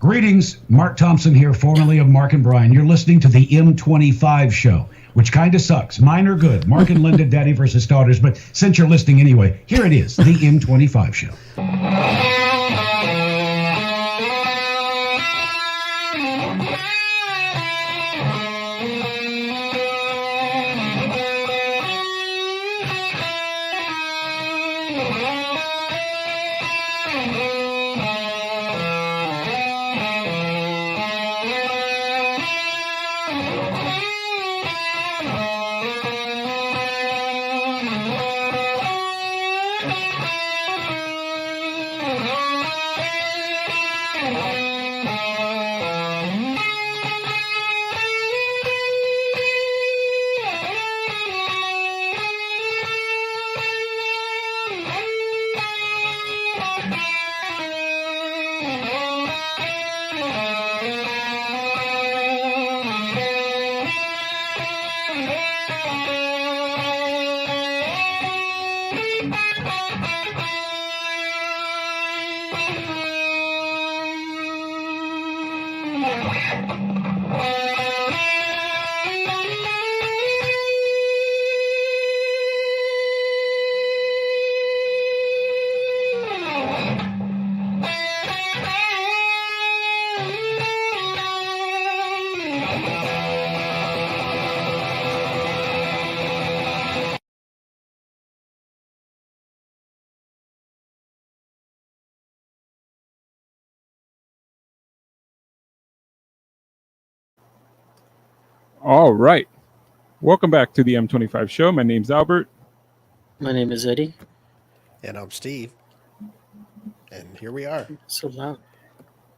Greetings, Mark Thompson here, formerly of Mark and Brian. You're listening to the M25 show, which kind of sucks. Mine are good. Mark and Linda, Daddy versus Daughters. But since you're listening anyway, here it is, the M25 show. All right. Welcome back to the M25 show. My name's Albert. My name is Eddie. And I'm Steve. And here we are. So loud.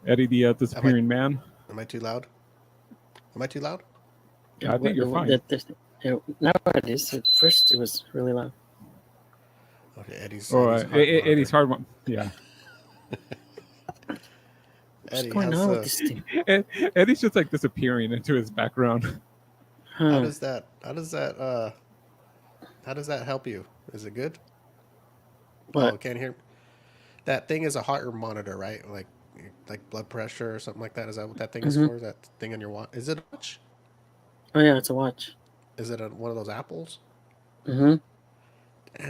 Eddie, the disappearing man. Am I too loud? Am I too loud? Yeah, I think you're fine. Now it is. At first, it was really loud. Okay, Eddie's. Eddie's hard one. Yeah. What's going on with this thing? Eddie's just like disappearing into his background. How does that help you? Is it good? What? Oh, can't hear. That thing is a heart monitor, right? Like blood pressure or something like that. Is that what that thing is for? That thing on your watch? Is it a watch? Oh yeah, it's a watch. Is it one of those apples? Mm-hmm.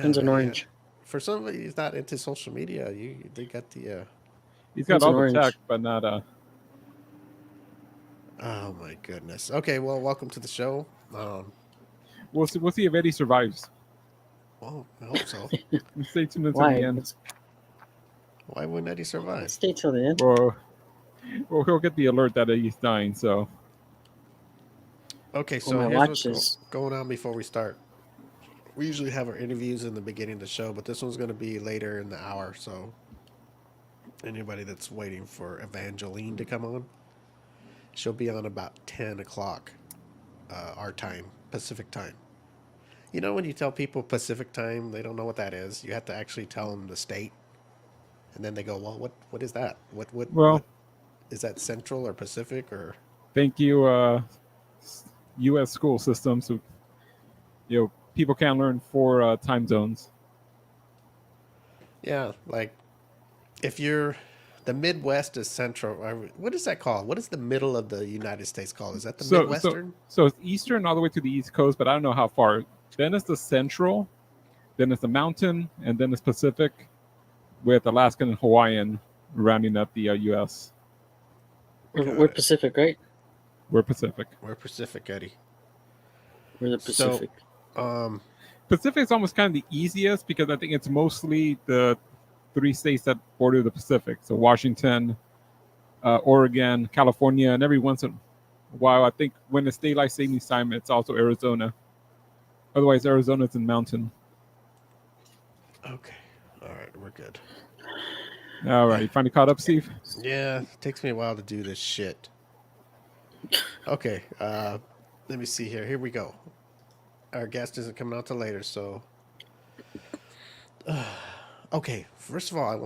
It's an orange. For somebody who's not into social media, they got the. He's got all the tech, but not Oh my goodness. Okay, well, welcome to the show. We'll see if Eddie survives. Well, I hope so. Stay tuned until the end. Why wouldn't Eddie survive? Stay till the end. Well, he'll get the alert that he's dying. So. Okay, so here's what's going on before we start. We usually have our interviews in the beginning of the show, but this one's going to be later in the hour. So anybody that's waiting for Avangelin to come on, she'll be on about 10 o'clock our time, Pacific time. You know when you tell people Pacific time, they don't know what that is. You have to actually tell them the state. And then they go, well, what is that? What is that, Central or Pacific or? Thank you, U.S. school system. So, people can't learn 4 time zones. Yeah, like if you're the Midwest is Central. What is that called? What is the middle of the United States called? Is that the Midwestern? So it's Eastern all the way to the East Coast, but I don't know how far. Then it's the Central, then it's the Mountain, and then it's Pacific, with Alaskan and Hawaiian rounding up the U.S. We're Pacific, right? We're Pacific. We're Pacific, Eddie. We're the Pacific. So, Pacific is almost kind of the easiest because I think it's mostly the 3 states that border the Pacific. So Washington, Oregon, California, and every once in a while, I think when it's daylight savings time, it's also Arizona. Otherwise, Arizona's in mountain. Okay. All right. We're good. All right. You finally caught up, Steve? Yeah. It takes me a while to do this shit. Okay. Let me see here. Here we go. Our guest isn't coming out till later, so. Okay. First of all,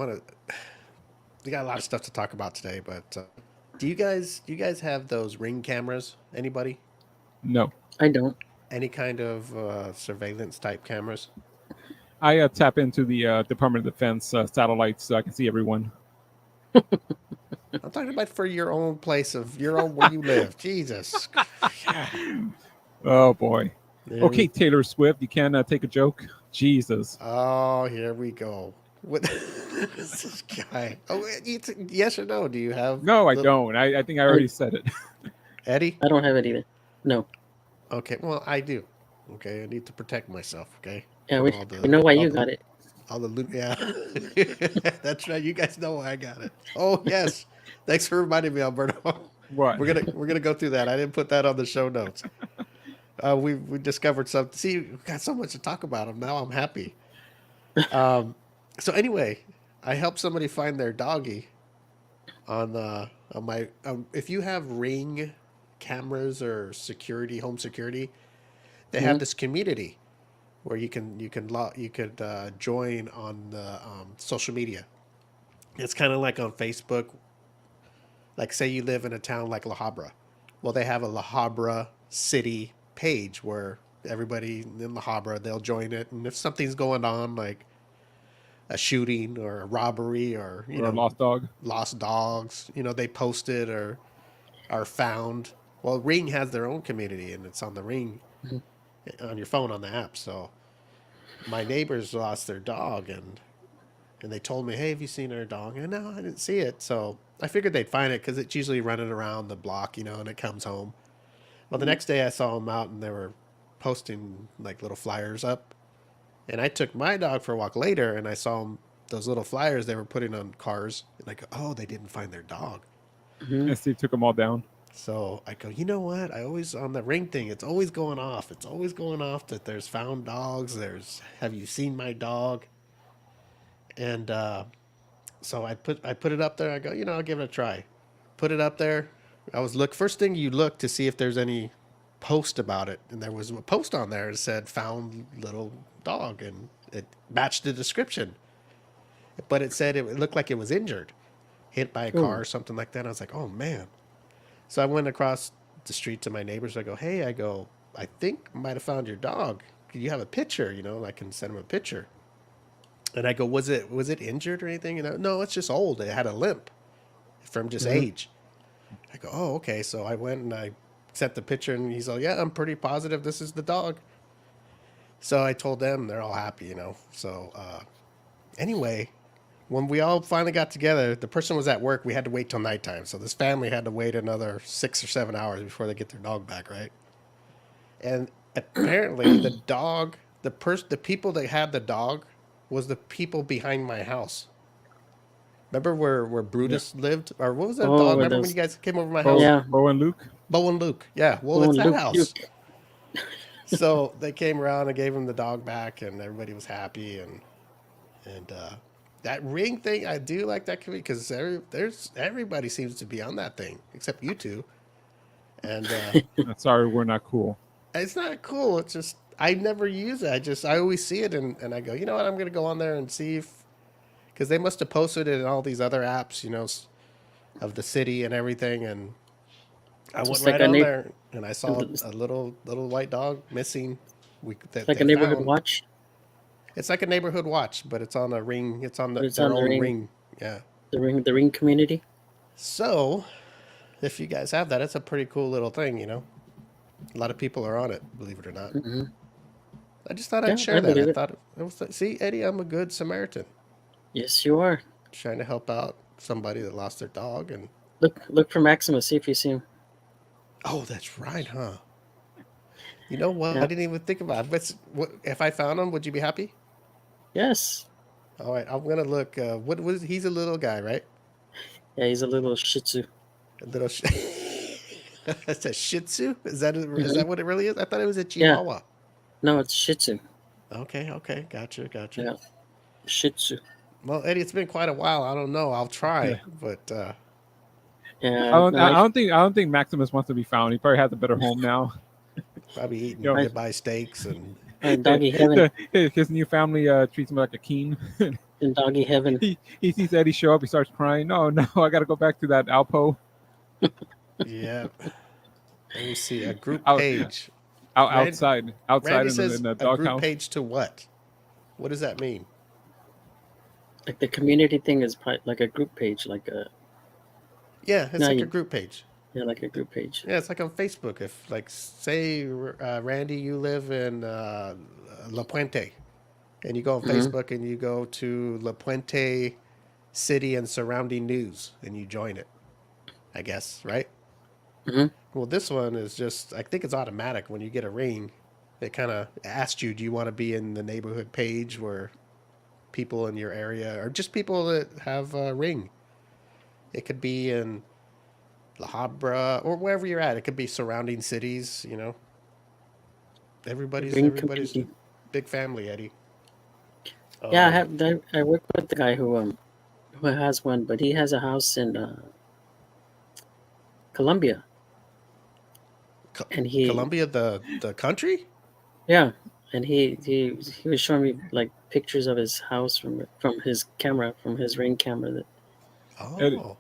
we got a lot of stuff to talk about today, but do you guys have those Ring cameras? Anybody? No. I don't. Any kind of surveillance type cameras? I tap into the Department of Defense satellites so I can see everyone. I'm talking about for your own place of your own where you live. Jesus. Oh boy. There Okay, we- Taylor Swift, you can take a joke. Jesus. Oh, here we go. What is this guy? Oh, yes or no? Do you have No, I little- don't. I think I already said it. Eddie? I don't have it either. No. Okay, well, I do. Okay, I need to protect myself. Okay. Yeah, From we, all the- we know why all you the- got it. All the loot. Yeah, that's right. You guys know why I got it. Oh yes. Thanks for reminding me, Alberto. What? We're gonna go through that. I didn't put that on the show notes. We discovered something. See, we got so much to talk about them. Now I'm happy. So anyway, I helped somebody find their doggy on my. If you have Ring cameras or home security, they have this community where you could join on the social media. It's kind of like on Facebook. Like say you live in a town like La Habra. Well, they have a La Habra city page where everybody in La Habra, they'll join it. And if something's going on, like a shooting or a robbery or, Or a lost dog. lost dogs, they post it or are found. Well, Ring has their own community and it's on the Ring on your phone on the app. So my neighbors lost their dog and they told me, hey, have you seen our dog? And no, I didn't see it. So I figured they'd find it because it's usually running around the block, and it comes home. Well, the next day I saw them out and they were posting like little flyers up. And I took my dog for a walk later and I saw them, those little flyers they were putting on cars. And I go, oh, they didn't find their dog. And Steve took them all down. So I go, you know what? I always, on the Ring thing, it's always going off. It's always going off that there's found dogs. Have you seen my dog? And so I put it up there. I go, I'll give it a try. Put it up there. First thing you look to see if there's any post about it. And there was a post on there that said found little dog and it matched the description. But it said it looked like it was injured, hit by a car or something like that. I was like, oh man. So I went across the street to my neighbors. I go, hey, I think I might have found your dog. Could you have a picture? I can send him a picture. And I go, was it injured or anything? No, it's just old. It had a limp from just age. I go, oh, okay. So I went and I sent the picture and he's like, yeah, I'm pretty positive this is the dog. So I told them, they're all happy, So anyway, when we all finally got together, the person was at work. We had to wait till nighttime. So this family had to wait another 6 or 7 hours before they get their dog back, right? And apparently the dog, the people that had the dog was the people behind my house. Remember where Brutus lived? Or what was that dog? Remember when you guys came over my house? Yeah. Bo and Luke. Bo and Luke. Yeah. Well, Bo it's and that Luke, house. Luke. So they came around and gave him the dog back and everybody was happy. And that Ring thing, I do like that because everybody seems to be on that thing except you two. And Sorry, we're not cool. it's not cool. It's just, I never use it. I always see it and I go, you know what? I'm going to go on there and see because they must have posted it in all these other apps, of the city and everything. And I went right on there and I saw a little white dog missing. Like a neighborhood watch. It's like a neighborhood watch, but it's on a Ring. It's on their own Ring. Yeah. The Ring community. So, if you guys have that, it's a pretty cool little thing, A lot of people are on it, believe it or not. Mm-hmm. I just thought I'd share that. believe I it. thought it was. See, Eddie, I'm a good Samaritan, Yes, you are. trying to help out somebody that lost their dog. And Look for Maximus. See if you see him. oh, that's right, huh? You know what? Yeah. I didn't even think about it. If I found him, would you be happy? Yes. All right, I'm gonna look. What was? He's a little guy, right? Yeah, he's a little Shih Tzu. A little. That's a Shih Tzu. Is that what it really is? I thought it was a Chihuahua. No, it's Shih Tzu. Okay, gotcha. Yeah, Shih Tzu. Well, Eddie, it's been quite a while. I don't know. I'll try, but Yeah. I don't think Maximus wants to be found. He probably has a better home now. probably eating Yo. ribeye steaks and. Doggy heaven. His new family treats him like a king. In doggy heaven. He sees Eddie show up. He starts crying. No, I got to go back to that Alpo. Yeah. Let me see a group Out- page. Outside Randy in says the a doghouse. group page to what? What does that mean? Like the community thing is like a group page, like a. Yeah, it's No, like a you, group page. yeah, like a group page. Yeah, it's like on Facebook. If like say Randy, you live in La Puente, and you go on Mm-hmm. Facebook and you go to La Puente City and surrounding news, and you join it. I guess, right? Mm-hmm. Well, this one is just, I think it's automatic when you get a ring. It kind of asks you, do you want to be in the neighborhood page where people in your area, or just people that have a ring? It could be in La Habra or wherever you're at. It could be surrounding cities, you know. The Everybody's ring everybody's community. big family, Eddie. Yeah, Um, I work with the guy who has one, but he has a house in Colombia, Co- and he Colombia, the country. yeah, and he was showing me like pictures of his house from his camera, from his ring camera. That Eddie, Oh,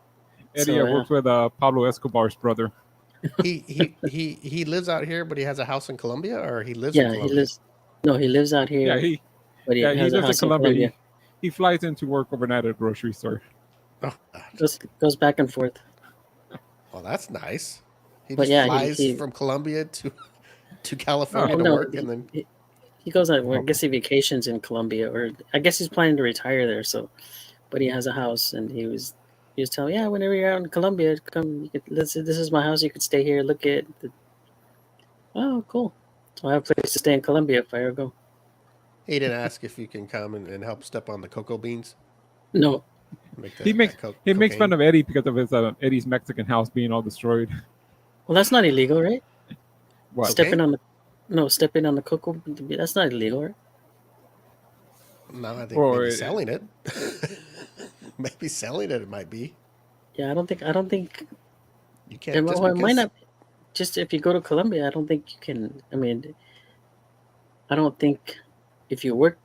Eddie so yeah, works with Pablo Escobar's brother. he lives out here, but he has a house in Colombia, or he lives in yeah, he Colombia. lives. No, he lives out Yeah, here, he but he yeah he has a lives in house in Colombia. Colombia. He flies into work overnight at a grocery store. Oh, God. Goes back and forth. Well, that's nice. He But just yeah, flies he from Colombia to Oh, California oh to no, work, and then he goes on. Well, I oh, guess he vacations in Colombia, or I guess he's planning to retire there. So, but he has a house, and he was telling, yeah, whenever you're out in Colombia, come. You could, this is my house. You could stay here. Look at. Oh, cool. So I have a place to stay in Colombia if I ever go. he didn't ask if you can come and help step on the cocoa beans, No, make he makes that he makes cocaine. fun of Eddie because of his Eddie's Mexican house being all destroyed. well, that's not illegal, right? What? Stepping Cocaine? on the no, stepping on the cocoa. That's not illegal, right? No, I think Or maybe selling it. Maybe selling it. It might be. Yeah, I don't think. I don't think. You can't just Well, it might because. not. Just if you go to Colombia, I don't think you can. I mean, I don't think if you work.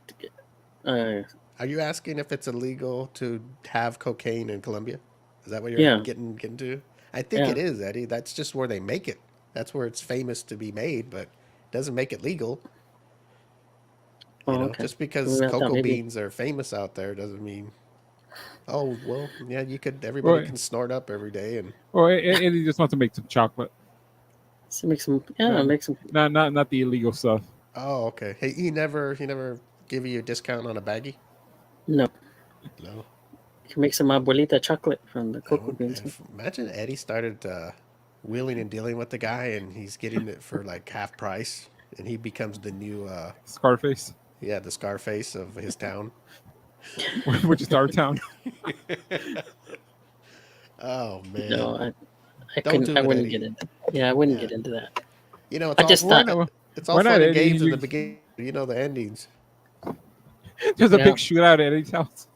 Uh, Are you asking if it's illegal to have cocaine in Colombia? Is that what you're yeah, getting to? I think yeah. it is, Eddie. That's just where they make it. That's where it's famous to be made, but it doesn't make it legal. You Oh, know, okay. just because Maybe I thought cocoa maybe. beans are famous out there doesn't mean, oh, well, yeah, you could, everybody or can snort up every day. And Eddie just wants to make some chocolate. So make some. Yeah, No, make some. not the illegal stuff. oh, okay. Hey, he never give you a discount on a baggie? No, No. you can make some abuelita chocolate from the I cocoa would beans. imagine Eddie started wheeling and dealing with the guy, and he's getting it for like half price, and he becomes the new, Scarface, yeah, the Scarface of his town. which is our town. Oh No, man, I don't couldn't. do I it, wouldn't Eddie. get into. Yeah, I wouldn't Yeah, get into that. you know I just Why thought. not? it's all Why not, fun and Eddie? games in the beginning. You know the endings. There's a Yeah. big shootout at Eddie's house.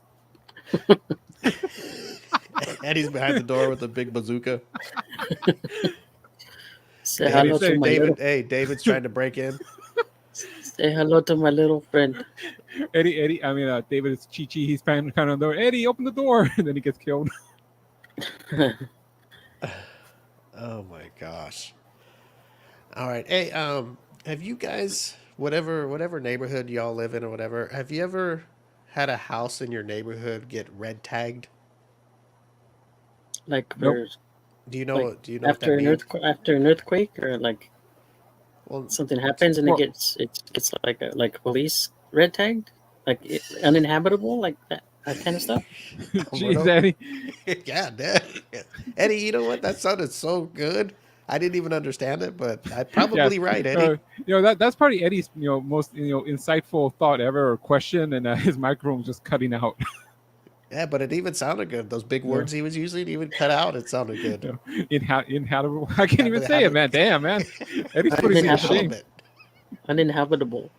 Eddie's behind the door with a big bazooka. Say hello to say, my little. David's trying to break in. Say hello to my little friend. Eddie. I mean, David is Chi Chi. He's kind of on the door. Eddie, open the door, and then he gets killed. Oh my gosh. All right. Hey, have you guys, whatever neighborhood y'all live in or whatever, have you ever had a house in your neighborhood get red tagged? like Nope. for Do you like know what that means? after an earthquake, or like Well, something happens and Well, it gets like police red tagged, like uninhabitable, like that kind of stuff. Jeez, Alberto? Eddie. Yeah, Dad. Eddie, you know what? That sounded so good. I didn't even understand it, but I'm Yeah, probably right, Eddie. that's probably Eddie's most insightful thought ever or question, and his microphone was just cutting out. Yeah, but it even sounded good. Those big Yeah. words he was using, even cut out, it sounded good. Inhabitable. I can't even say it, man. Damn, man. Eddie's putting me to Uninhabitable. shame. Uninhabitable.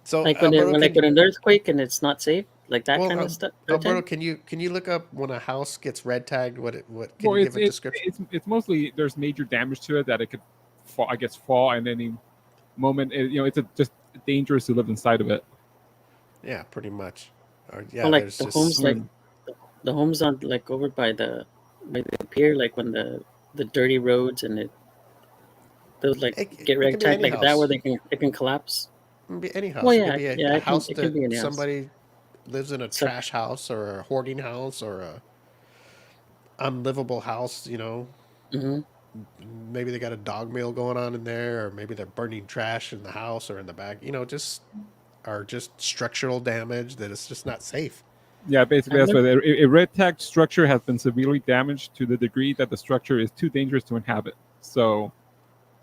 So, Like when Alberto, like with an earthquake and it's not safe, like that well, kind of stuff. Red Alberto, tag? can you look up when a house gets red tagged? What can Well, you give a description? it's mostly there's major damage to it that it could fall. I guess fall at any moment. It's just dangerous to live inside of it. Yeah, pretty much. Or yeah, Or like there's the just homes, like the homes on like over by the pier, like when the dirty roads and those like it get can red be tagged any like that, house. where it can collapse. It can be any house. Well, It yeah, could be yeah, a house it can that be any house. somebody lives in, a So trash house or a hoarding house or a unlivable house, Hmm. maybe they got a dog meal going on in there, or maybe they're burning trash in the house or in the back, just are just structural damage that it's just not safe. Yeah, basically I've that's what never, a red tag structure has been severely damaged to the degree that the structure is too dangerous to inhabit. So,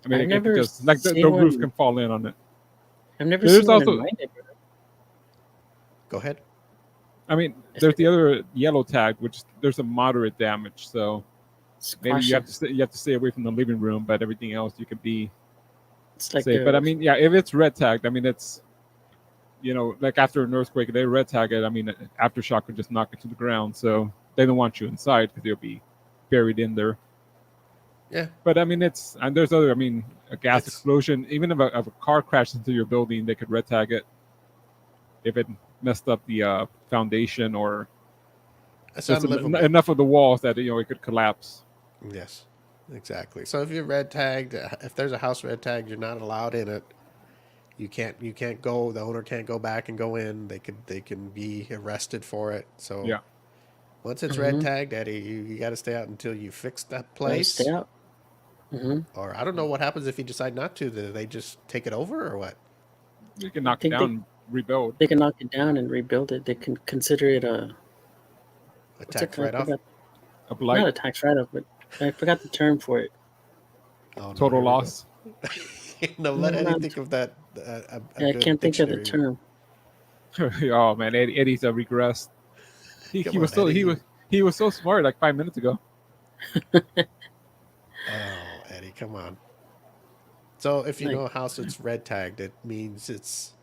I mean, I've it could never just like the seen roof one. can fall in on it. I've never There's seen one in also, my neighborhood. I Go ahead. mean, It's there's the other yellow tag, which there's a moderate damage. So maybe caution. you have to stay away from the living room, but everything else you could be It's like safe. But I mean, yeah, if it's red tagged, I mean, it's like after an earthquake, they red tag it. I mean, aftershock could just knock it to the ground. So they don't want you inside because you'll be buried in there. Yeah, But I mean, and there's other. I mean, a gas it's explosion, even if a car crashes into your building, they could red tag it if it messed up the foundation or it's just unlivable. enough of the walls that it could collapse. Yes, exactly. So if you're red tagged, if there's a house red tagged, you're not allowed in it. You can't go. The owner can't go back and go in. They can be arrested for it. So Yeah. once it's red hmm tagged, Eddie, you got to stay out until you fix that gotta stay place. out. Hmm. Or I don't know what happens if you decide not to. Do they just take it over or what? You can I knock it think down and rebuild. they can knock it down and rebuild it. They can consider it a A what's it tax called? I write off? forgot. A Not blight, a tax write-off, but I forgot the term for it. Oh no, total here we go. loss. No, let No, Eddie not. think of that. A I good can't think of the dictionary. term. Oh man, Eddie's regressed. Come He was on, so Eddie. he was so smart like 5 minutes ago. Oh, Eddie, come on. So if you Like, know a house that's red tagged, it means it's.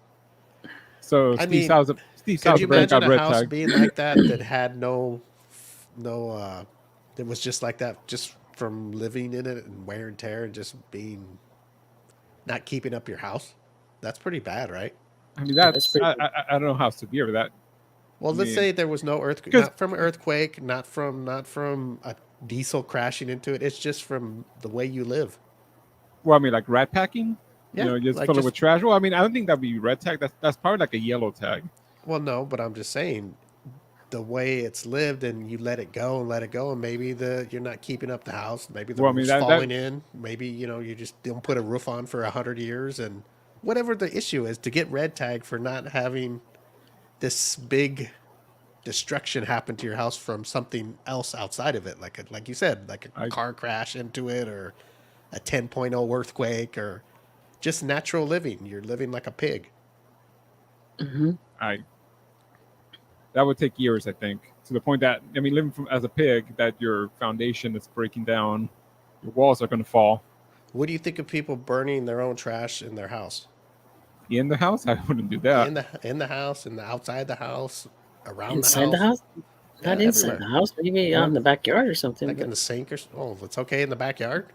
So I mean, Steve could Sal's you apparently imagine got a red house tag. being like that had no that was just like that just from living in it and wear and tear and just being not keeping up your house? That's pretty bad, right? I mean, yeah, that's that's pretty good. I don't know how severe that. Well, I let's mean, say there was no earthquake, because not from an earthquake, not from a diesel crashing into it. It's just from the way you live. well, I mean, like rat packing. Yeah, Just like fill it with just trash. Well, I mean, I don't think that'd be red tag. That's probably like a yellow tag. well, no, but I'm just saying the way it's lived and you let it go and let it go and maybe you're not keeping up the house, maybe the Well, I mean roof's that falling in, maybe you just don't put a roof on for 100 years, and whatever the issue is, to get red tag for not having this big destruction happen to your house from something else outside of it, like you said, like a I car crash into it, or a 10.0 earthquake, or just natural living, you're living like a pig. Hmm. I that would take years, I think, to the point that I mean, living as a pig, that your foundation is breaking down, your walls are going to fall What do you think of people burning their own trash in their house? in the house. I wouldn't do that. In the house, in the outside the house, around the Inside the house. house? Yeah, Not inside everywhere. the house. Maybe out Well, in the backyard or something. Like in But the sink or oh, it's okay in the backyard.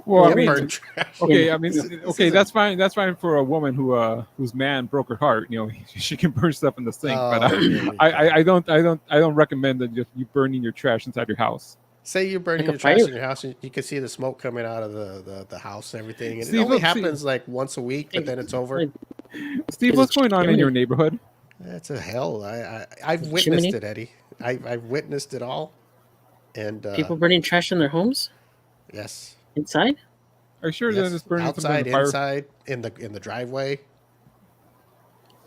well, You I well, I can't mean, burn mean, trash. okay, I mean, This okay, isn't. that's fine. That's fine for a woman whose man broke her heart. She can burn stuff in the sink, but Oh, here we go. I don't recommend that you burning your trash inside your house. Say you're like burning a your trash fire. in your house, and you can see the smoke coming out of the house and everything, and it Steve, only see, happens like once a week, but Like, then it's over. like, Steve, is it what's going on in your chimney? neighborhood? That's a hell. I've witnessed Chimney? it, Eddie. I've witnessed it all, and People burning trash in their homes yes, inside? Are you sure they're yes, just burning something in the outside, fire? inside, in the driveway.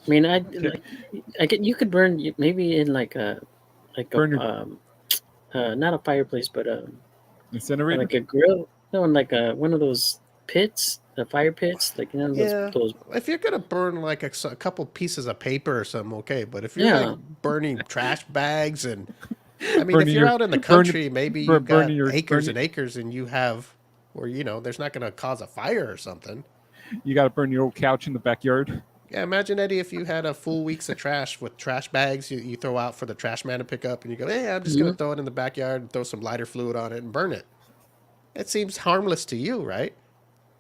I mean, Okay, I get you could burn maybe in like a burn your not a fireplace, but incinerator. like a grill. No, in like one of those pits, the fire pits, like those Yeah, those. if you're gonna burn like a couple pieces of paper or something, okay. But if you're like Yeah, burning trash bags, and I mean, if burning you're your out in the burn, country, maybe you've burning got your acres burning. and acres, and you have where there's not gonna cause a fire or something. You got to burn your old couch in the backyard. Yeah, imagine, Eddie, if you had a full weeks of trash with trash bags you throw out for the trash man to pick up, and you go, hey, I'm just gonna hmm throw it in the backyard and throw some lighter fluid on it and burn it. It seems harmless to you, right?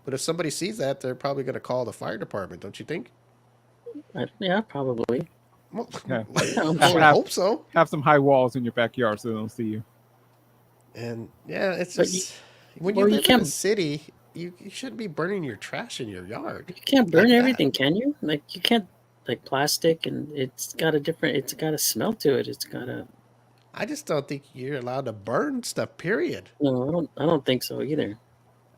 But if somebody sees that, they're probably gonna call the fire department, don't you think? yeah, probably. Well, Yeah, I would have hope so. have some high walls in your backyard so they don't see you. And yeah, it's But you, just when you well, you live in a can't city, you shouldn't be burning your trash in your yard you can't burn like that. everything, can you? Like you can't like plastic, and it's got a smell to it. It's got a I just don't think you're allowed to burn stuff. Period. No, I don't think so either.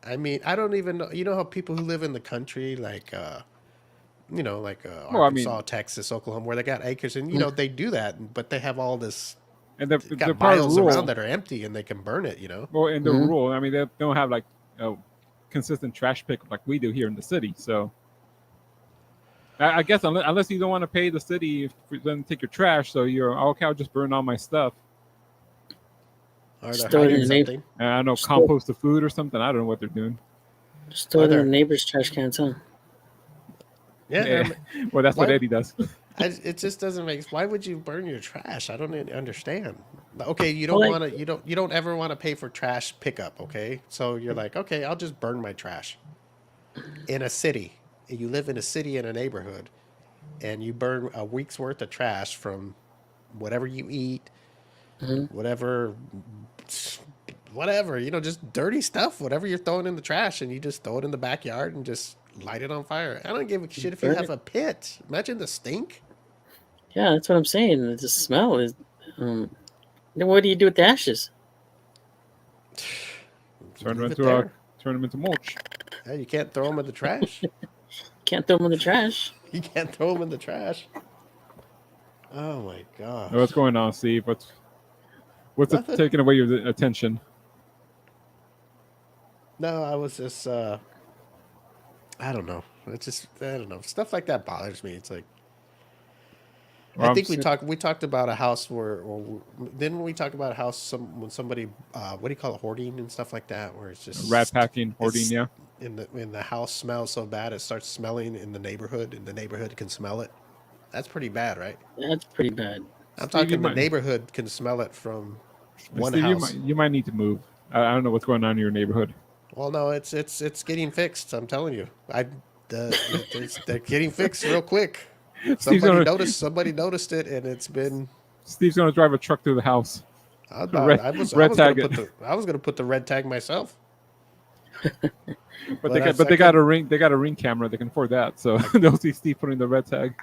I mean, I don't even know. You know how people who live in the country, like Well, I mean, Arkansas, Texas, Oklahoma, where they got acres, and Mm. they do that, but they have all this and they're got part of the miles around rule. that are empty, and they can burn it. Well, in the Mhm. rule, I mean, they don't have like a consistent trash pickup like we do here in the city. So I guess unless you don't want to pay the city for them to take your trash, so you're okay. I'll just burn all my stuff. Or they're Store it hiding in the something. And I don't know, Store- compost the food or something. I don't know what they're doing. Store it in there- the neighbor's trash cans, huh? Yeah, Yeah. Well, that's what Why- Eddie does. it just doesn't make. Why would you burn your trash? I don't even understand. Okay, you Well, don't like- want to. You don't ever want to pay for trash pickup. Okay, so you're like, okay, I'll just burn my trash. In a city, you live in a city in a neighborhood, and you burn a week's worth of trash from whatever you eat, Mhm. whatever, just dirty stuff, whatever you're throwing in the trash, and you just throw it in the backyard and just light it on fire. I don't give a shit if you Burn have it. a pit. Imagine the stink. Yeah, that's what I'm saying. The smell is. Then what do you do with the ashes? Turn them Leave it into there. turn them into mulch. Yeah, you can't throw them in the trash. Can't throw them in the trash. You can't throw them in the trash. Oh my gosh. What's going on, Steve? What's Nothing. taking away your attention? No, I was just I don't know. I don't know. Stuff like that bothers me. It's like Well, I think I'm we talked about a house didn't we talk about a house when somebody what do you call it, hoarding and stuff like that, where it's just rat packing, hoarding. it's- Yeah. in the house smells so bad it starts smelling in the neighborhood, and the neighborhood can smell it. That's pretty bad, right? That's pretty bad. I'm Steve, you talking the might- neighborhood can smell it from one Steve, house. you might need to move. I don't know what's going on in your neighborhood. Well, no, it's getting fixed. I'm telling you, they're getting fixed real quick. Steve's gonna, Somebody noticed it, and it's been. Steve's gonna drive a truck through the house. I was red gonna tag put the red tag myself. But I they got a ring. They got a ring camera. They can afford that. So they'll see Steve putting the red tag.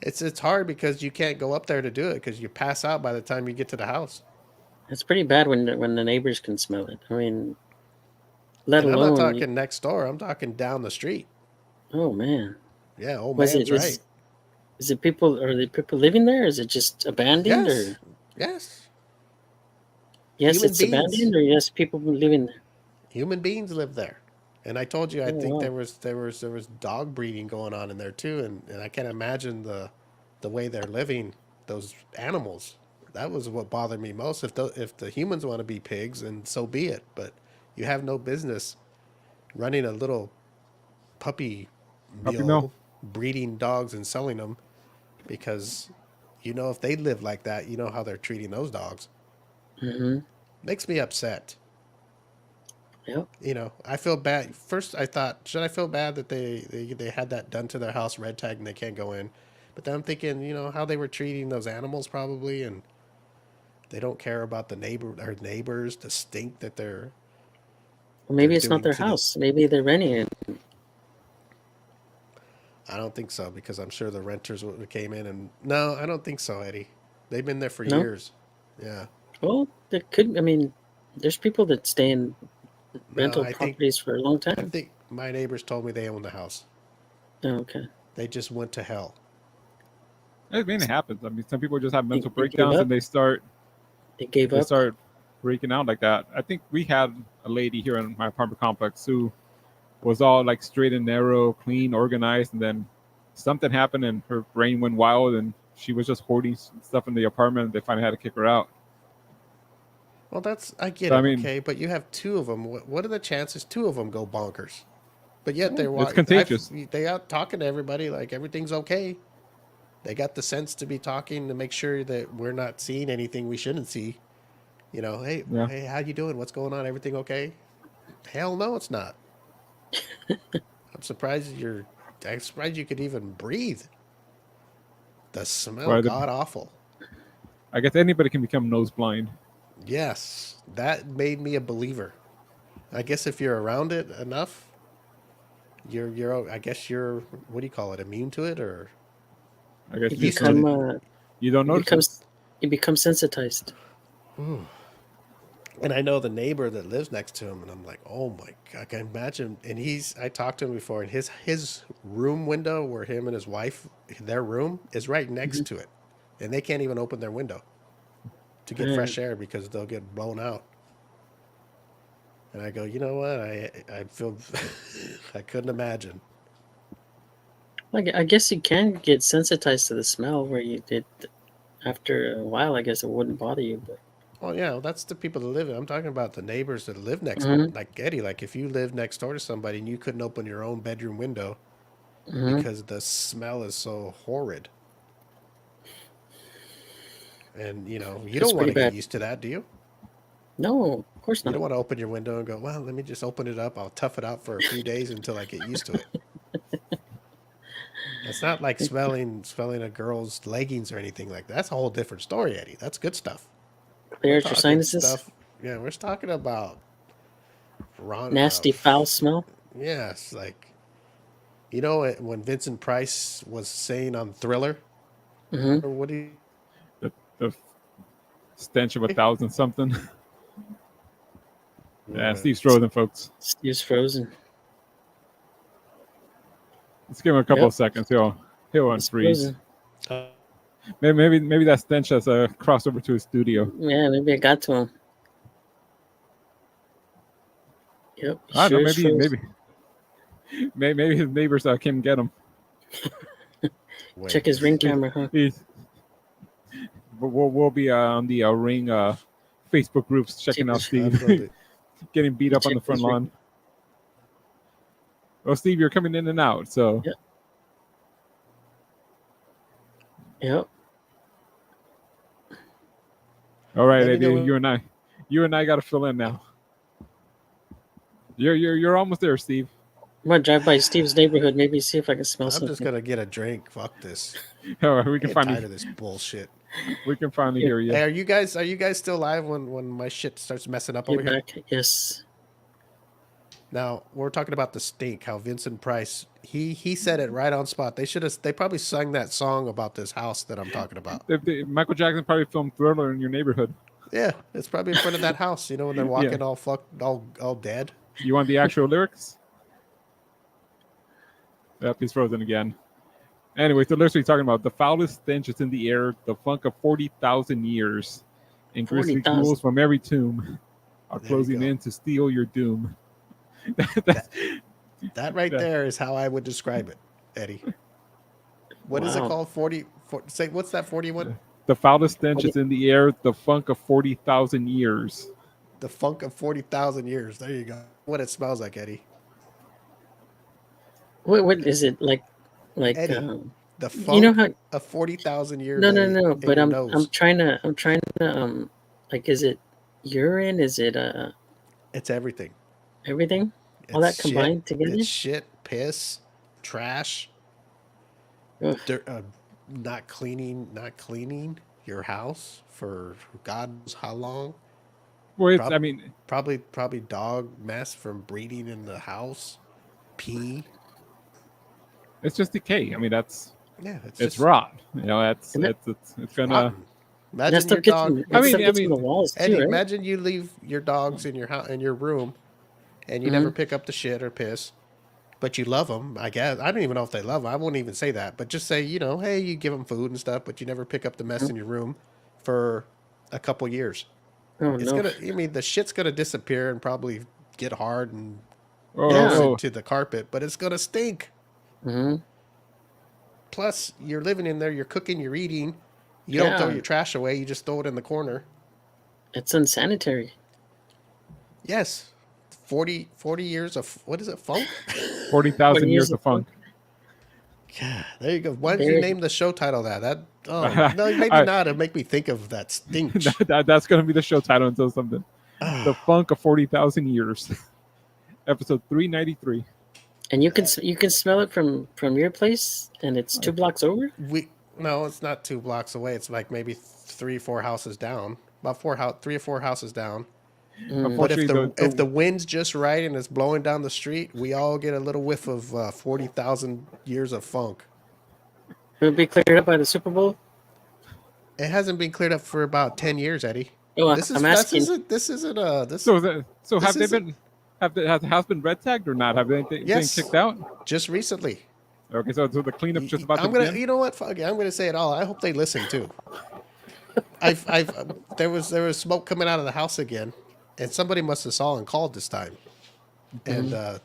It's hard because you can't go up there to do it because you pass out by the time you get to the house. It's pretty bad when the neighbors can smell it. I mean, let And I'm alone. not talking next door. I'm talking down the street. Oh man, Yeah, old Was man's it- right. is it people? Are there people living there? Is it just abandoned? Yes, Or yes. yes, Human it's beings. abandoned, or yes, people living there. Human beings live there. And I told you, I Oh, think wow. there was dog breeding going on in there too, and I can't imagine the way they're living, those animals. That was what bothered me most. If the humans want to be pigs, then so be it. But you have no business running a little puppy mill, mill. breeding dogs and selling them, because if they live like that, you know how they're treating those dogs. Mm-hmm. Makes me upset. Yep. I feel bad. First, I thought, should I feel bad that they had that done to their house, red tag, and they can't go in? But then I'm thinking, how they were treating those animals probably, and they don't care about the neighbors, the stink that they're. Well, maybe They're it's not doing their to the- house. Maybe they're renting it. I don't think so, because I'm sure the renters came in and no, I don't think so, Eddie. They've been there for No? years. Yeah. Well, there could. I mean, there's people that stay in rental I think properties for a long I time. think my neighbors told me they own the house. Oh, okay. They just went to hell. I mean, it happens. I mean, some people just have mental They give breakdowns up? and they start They gave up. freaking out like that. I think we had a lady here in my apartment complex who was all like straight and narrow, clean, organized, and then something happened and her brain went wild and she was just hoarding stuff in the apartment. They finally had to kick her out. Well, I get So, it, I mean- okay, but you have two of them. What are the chances two of them go bonkers? But yet they're It's contagious. They out talking to everybody like everything's okay. They got the sense to be talking to make sure that we're not seeing anything we shouldn't see. Hey, Yeah. hey, how you doing? What's going on? Everything okay? Hell no, it's not. I'm surprised you could even breathe. The smell Well, god awful. I guess anybody can become nose blind. Yes, that made me a believer. I guess if you're around it enough, you're I guess you're, what do you call it, immune to it, or I guess You you, just become don't- you don't you notice. become sensitized. Ooh. And I know the neighbor that lives next to him, and I'm like, oh my god, I can imagine. And I talked to him before, and his room window where him and his wife, their room is right next to it, and they can't even open their window to get Uh, fresh air because they'll get blown out. And I go, you know what? I feel I couldn't imagine. like I guess you can get sensitized to the smell where you did after a while. I guess it wouldn't bother you, but Oh yeah, well, that's the people that live. I'm talking about the neighbors that live next, hmm like Eddie. Like if you live next door to somebody and you couldn't open your own bedroom window hmm because the smell is so horrid, and you it's don't want pretty to get bad. used to that, do you? No, of course You not. don't want to open your window and go, well, let me just open it up. I'll tough it out for a few days until I get used to it. It's not like smelling a girl's leggings or anything like that. That's a whole different story, Eddie. That's good stuff. We're Clear out your talking sinuses. stuff. Yeah, we're talking about Ron. Nasty foul smell. Yes, like when Vincent Price was saying on Thriller, hmm or what do you? The stench of 1,000 something. Yeah, Steve's frozen, folks. Steve's frozen. Let's give him a couple Yep, of seconds. He'll he's unfreeze. frozen. Uh, Maybe that stench has crossed over to his studio. Yeah, maybe I got to him. Yep, he I don't sure know. is frozen. Maybe his neighbors came get him. wait, Check his ring camera, huh? We'll be on the Ring Facebook groups checking Check out his, Steve getting beat up on check the front his ring. lawn. Well, Steve, you're coming in and out, so Yep. Yep. all right, let me Eddie, know. you and I got to fill in now. You're almost there, Steve. I'm gonna drive by Steve's neighborhood. Maybe see if I can smell I'm just something. gonna get a drink. Fuck this. All right, we I can get tired finally of this bullshit. Yeah. hear you. Hey, are you guys still live when my shit starts messing up over Get here? back. Yes. Now we're talking about the stink. How Vincent Price he said it right on spot. They probably sung that song about this house that I'm talking about. Michael Jackson probably filmed Thriller in your neighborhood. Yeah, it's probably in front of that house. When they're Yeah. walking all fucked, all dead. You want the actual lyrics? Yep, he's frozen again. Anyway, so lyrics we're talking about: the foulest stench is in the air, the funk of 40,000 years, and grisly 40,000. ghouls from every tomb are There you closing go. in to steal your doom. That right Yeah. there is how I would describe it, Eddie. What is it Wow. called? Say what's that 41? The foulest stench is in the air, the funk of 40,000 years. The funk of 40,000 years. There you go. What it smells like, Eddie. What is it like? Like Eddie, the you know funk how? of 40,000 years, No, no, Eddie, no. in But your I'm nose. trying to like, is it urine? Is it It's everything. everything? All that It's shit. combined together? It's shit, piss, trash, Ugh. dirt, not cleaning your house for God knows how long. Well, it's, Prob- I mean, Probably dog mess from breeding in the house, pee. it's just decay. I mean, Yeah, it's just rot. You know, And that, it's gonna. rotten. that Imagine your stuff gets dog. in, I that mean, stuff I gets in the mean, walls Eddie, too, right? imagine you leave your dogs in your house, in your room, and you never hmm pick up the shit or piss, but you love them. I guess I don't even know if they love them. I won't even say that, but just say hey, you give them food and stuff, but you never pick up the mess in your room for a couple years. Oh It's no. gonna. I mean, the shit's gonna disappear and probably get hard and Oh, Yeah. gross oh, into the carpet, but it's gonna stink. hmm Plus, you're living in there, you're cooking, you're eating. You don't throw Yeah. your trash away, you just throw it in the corner. It's unsanitary. Yes. 40 years of, what is it, funk? 40,000 40 years years of of funk. God, there you go. Why did you There. name the show title that? Oh, no, maybe I- not. It'll make me think of that stench. that's gonna be the show title until something. The Ah, funk of 40,000 years. Episode 393. And you can smell it from your place, and it's 2 blocks over. no, it's not 2 blocks away. It's like maybe 3 or 4 houses down. About 3 or 4 houses down. Mm. But if Unfortunately, if the wind's just right and it's blowing down the street, we all get a little whiff of 40,000 years of funk. Will it be cleared up by the Super Bowl? It hasn't been cleared up for about 10 years, Eddie. Oh, This is I'm this asking. isn't this isn't this So is it, so this have they isn't been has the house been red tagged or not? Have they been yes, kicked out? just recently. Okay, so the cleanup's just about to I'm gonna, begin. you know what? Fuck it, I'm gonna say it all. I hope they listen too. There was smoke coming out of the house again, and somebody must have saw and called this time. And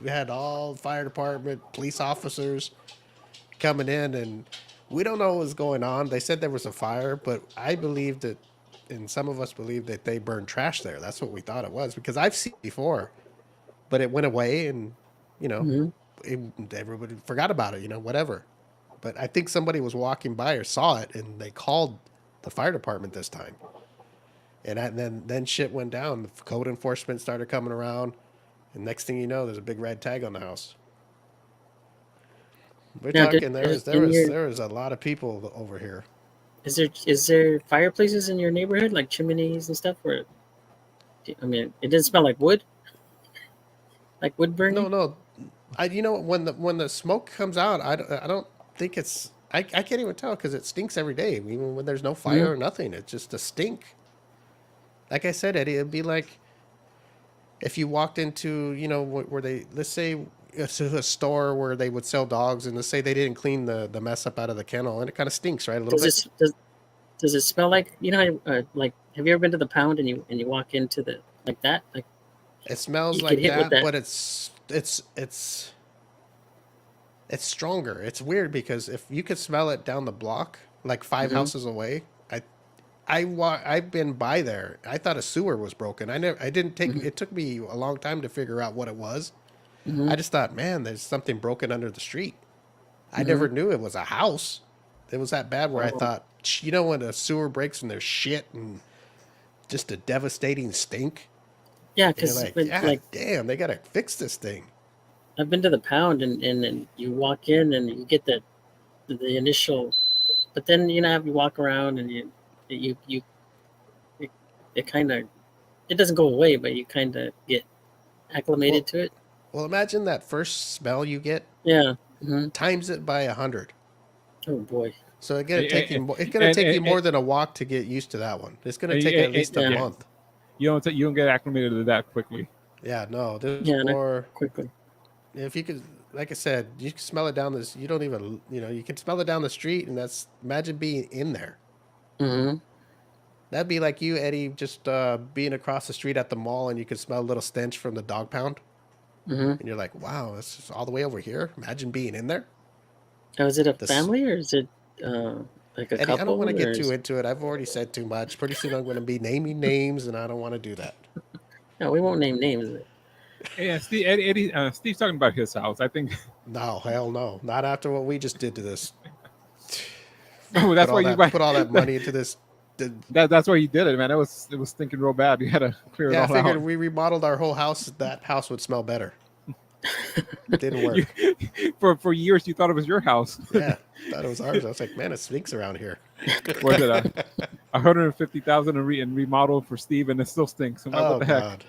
we had all fire department, police officers coming in, and we don't know what was going on. They said there was a fire, but I believe that, and some of us believe that they burned trash there. That's what we thought it was because I've seen it before, but it went away, and you know, Mhm. it, everybody forgot about it. You know, whatever. But I think somebody was walking by or saw it, and they called the fire department this time. And then shit went down. The code enforcement started coming around, and next thing you know, there's a big red tag on the house. We're Now, talking there was in your there was a lot of people over here. is there fireplaces in your neighborhood like chimneys and stuff? Where I mean, it didn't smell like wood No, burning. no, you know when the smoke comes out, I don't think it's I can't even tell because it stinks every day. Even when there's no Hmm. fire or nothing, it's just a stink. Like I said, Eddie, it'd be like if you walked into, you know, where they, let's say it's a store where they would sell dogs, and let's say they didn't clean the mess up out of the kennel, and it kind of stinks, right, a little Does bit. it does it smell like like have you ever been to the pound and you walk into the like that like It smells you get like hit with that, that? but it's stronger. It's weird because if you could smell it down the block, like five Hmm. houses away, I've been by there. I thought a sewer was broken. I didn't take. Hmm. It took me a long time to figure out what it was. Hmm. I just thought, man, there's something broken under the street. I Hmm. never knew it was a house. It was that bad where I Oh, thought, you know, when a sewer breaks and there's shit and just a devastating stink, yeah, and you're because like, yeah, like damn, they gotta fix this thing. I've been to the pound and you walk in and you get the initial, but then you walk around and you it, it kind of it doesn't go away, but you kind of get acclimated Well, to it. well, imagine that first smell you get Yeah. Hmm. times it by 100. Oh boy. So And, it's gonna and, take you and, more than a walk to get used to that one. It's gonna take at and, least a Yeah. yeah, month. you don't get acclimated to that quickly. Yeah, no, there's Yeah. Not more. quickly. If you could, like I said, you can smell it down this. You don't even, you know, you can smell it down the street, and that's imagine being in there. Hmm. That'd be like you, Eddie, just being across the street at the mall, and you could smell a little stench from the dog pound, Hmm. and you're like, "Wow, this is all the way over here." Imagine being in there. Now, is it a This family or is it uh, like a Eddie, I don't want to couple get or too is into it. I've already said too much. Pretty soon I'm going to be naming names, and I don't want to do that. no? We won't name names. Yeah, Steve's talking about his house. I think No, hell no, not after what we just did to this. oh, that's why you Put all that money into this. that's why he did it, man. It was stinking real bad. You had to clear it Yeah, I all figured out. if we remodeled our whole house, that house would smell better. Didn't You, work. for years, you thought it was your house. Yeah, thought it was ours. I was like, man, it stinks around here. Was it 150,000 in remodel for Steve, and it still stinks? I'm like, what Oh the heck? God,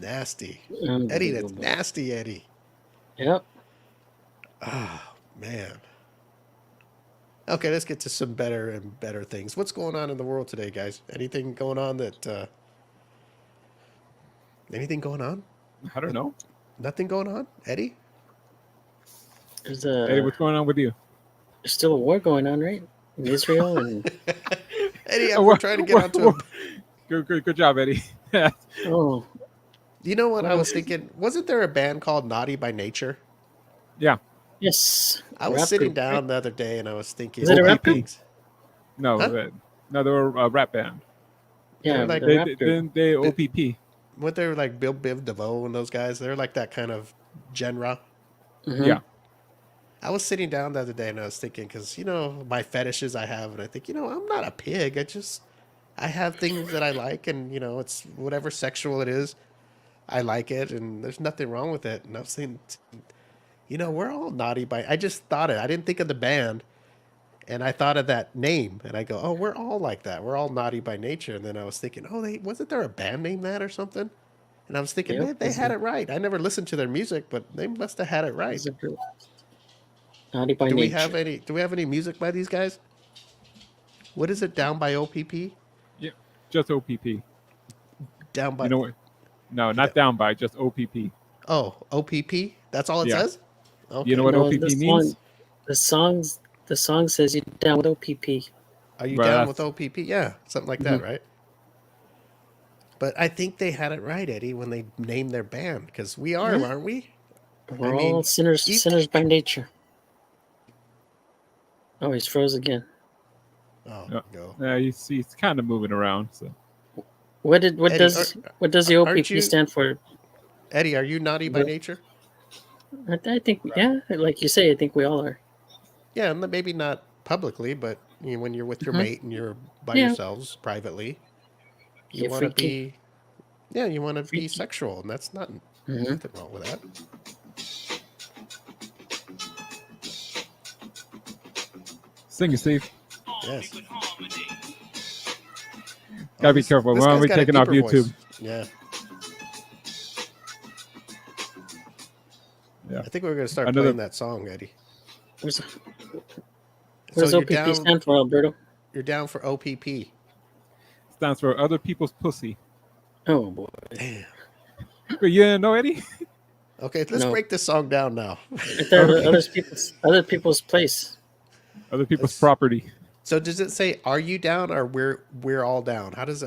nasty, Eddie. That's Unbelievable. nasty, Eddie. Yep. Oh man. Okay, let's get to some better and better things. What's going on in the world today, guys? Anything going on that? Anything going on? I don't know. Nothing going on, Eddie. There's Eddie, what's going on with you? there's still a war going on, right? In Israel and Eddie, Oh, we're trying to get onto a. good job, Eddie. oh You know what I Well, was thinking? Wasn't there a band called Naughty by Nature? yeah, yes, I was rap sitting group, down right? the other day and I was thinking, Is it a rap group? pigs. no, Huh? no, they were a rap band. Yeah, They're like- the rap group. They OPP. What they were like, Bill Biv DeVoe and those guys. They're like that kind of genre. Mhm. Yeah, I was sitting down the other day and I was thinking, because you know my fetishes I have, and I think, you know, I'm not a pig. I have things that I like, and you know, it's whatever sexual it is, I like it, and there's nothing wrong with it. And I was thinking, you know, we're all naughty by. I just thought it. I didn't think of the band, and I thought of that name, and I go, oh, we're all like that. We're all naughty by nature. And then I was thinking, oh, they wasn't there a band named that or something? And I was thinking, Yep, man, they there's had a- it right. I never listened to their music, but they must have had it right. there's a group. Naughty by Do we nature. have any? Do we have any music by these guys? What is it? Down by OPP? yeah. just OPP. Down by. You know what? No, not down by, just OPP. Oh, OPP. That's all it Yeah. says. Okay. You know what No, OPP the means? the song says you're down with OPP. Are you Right, down that's- with OPP? Yeah, something like that, right? But I think they had it right, Eddie, when they named their band, because we are, Yeah. aren't we? We're I mean, all sinners, you- sinners by nature. Oh, he's froze again. Oh, Yeah. no. He's kind of moving around. So What Eddie, does the aren't OPP you- stand for? Eddie, are you naughty by nature? I think, yeah, like you say, I think we all are. Yeah, and maybe not publicly, but when you're with your mate and you're by Yeah. yourselves privately, you You're want to freaky. be, you want to be Freaky. sexual, and that's nothing wrong with that. sing it, Steve. Yes. Gotta be careful. This We're guy's only got a taking off deeper YouTube. voice. Yeah. Yeah. I think we're going to start Another- playing that song, Eddie. What So does you're OPP down, stand for, Alberto? you're down for OPP. Stands for other people's pussy. Oh boy. Damn. But you didn't know, Eddie? Okay, let's No. break this song down now. I thought other people's place. Other people's That's- property. So does it say "Are you down" or "We're all down"? What is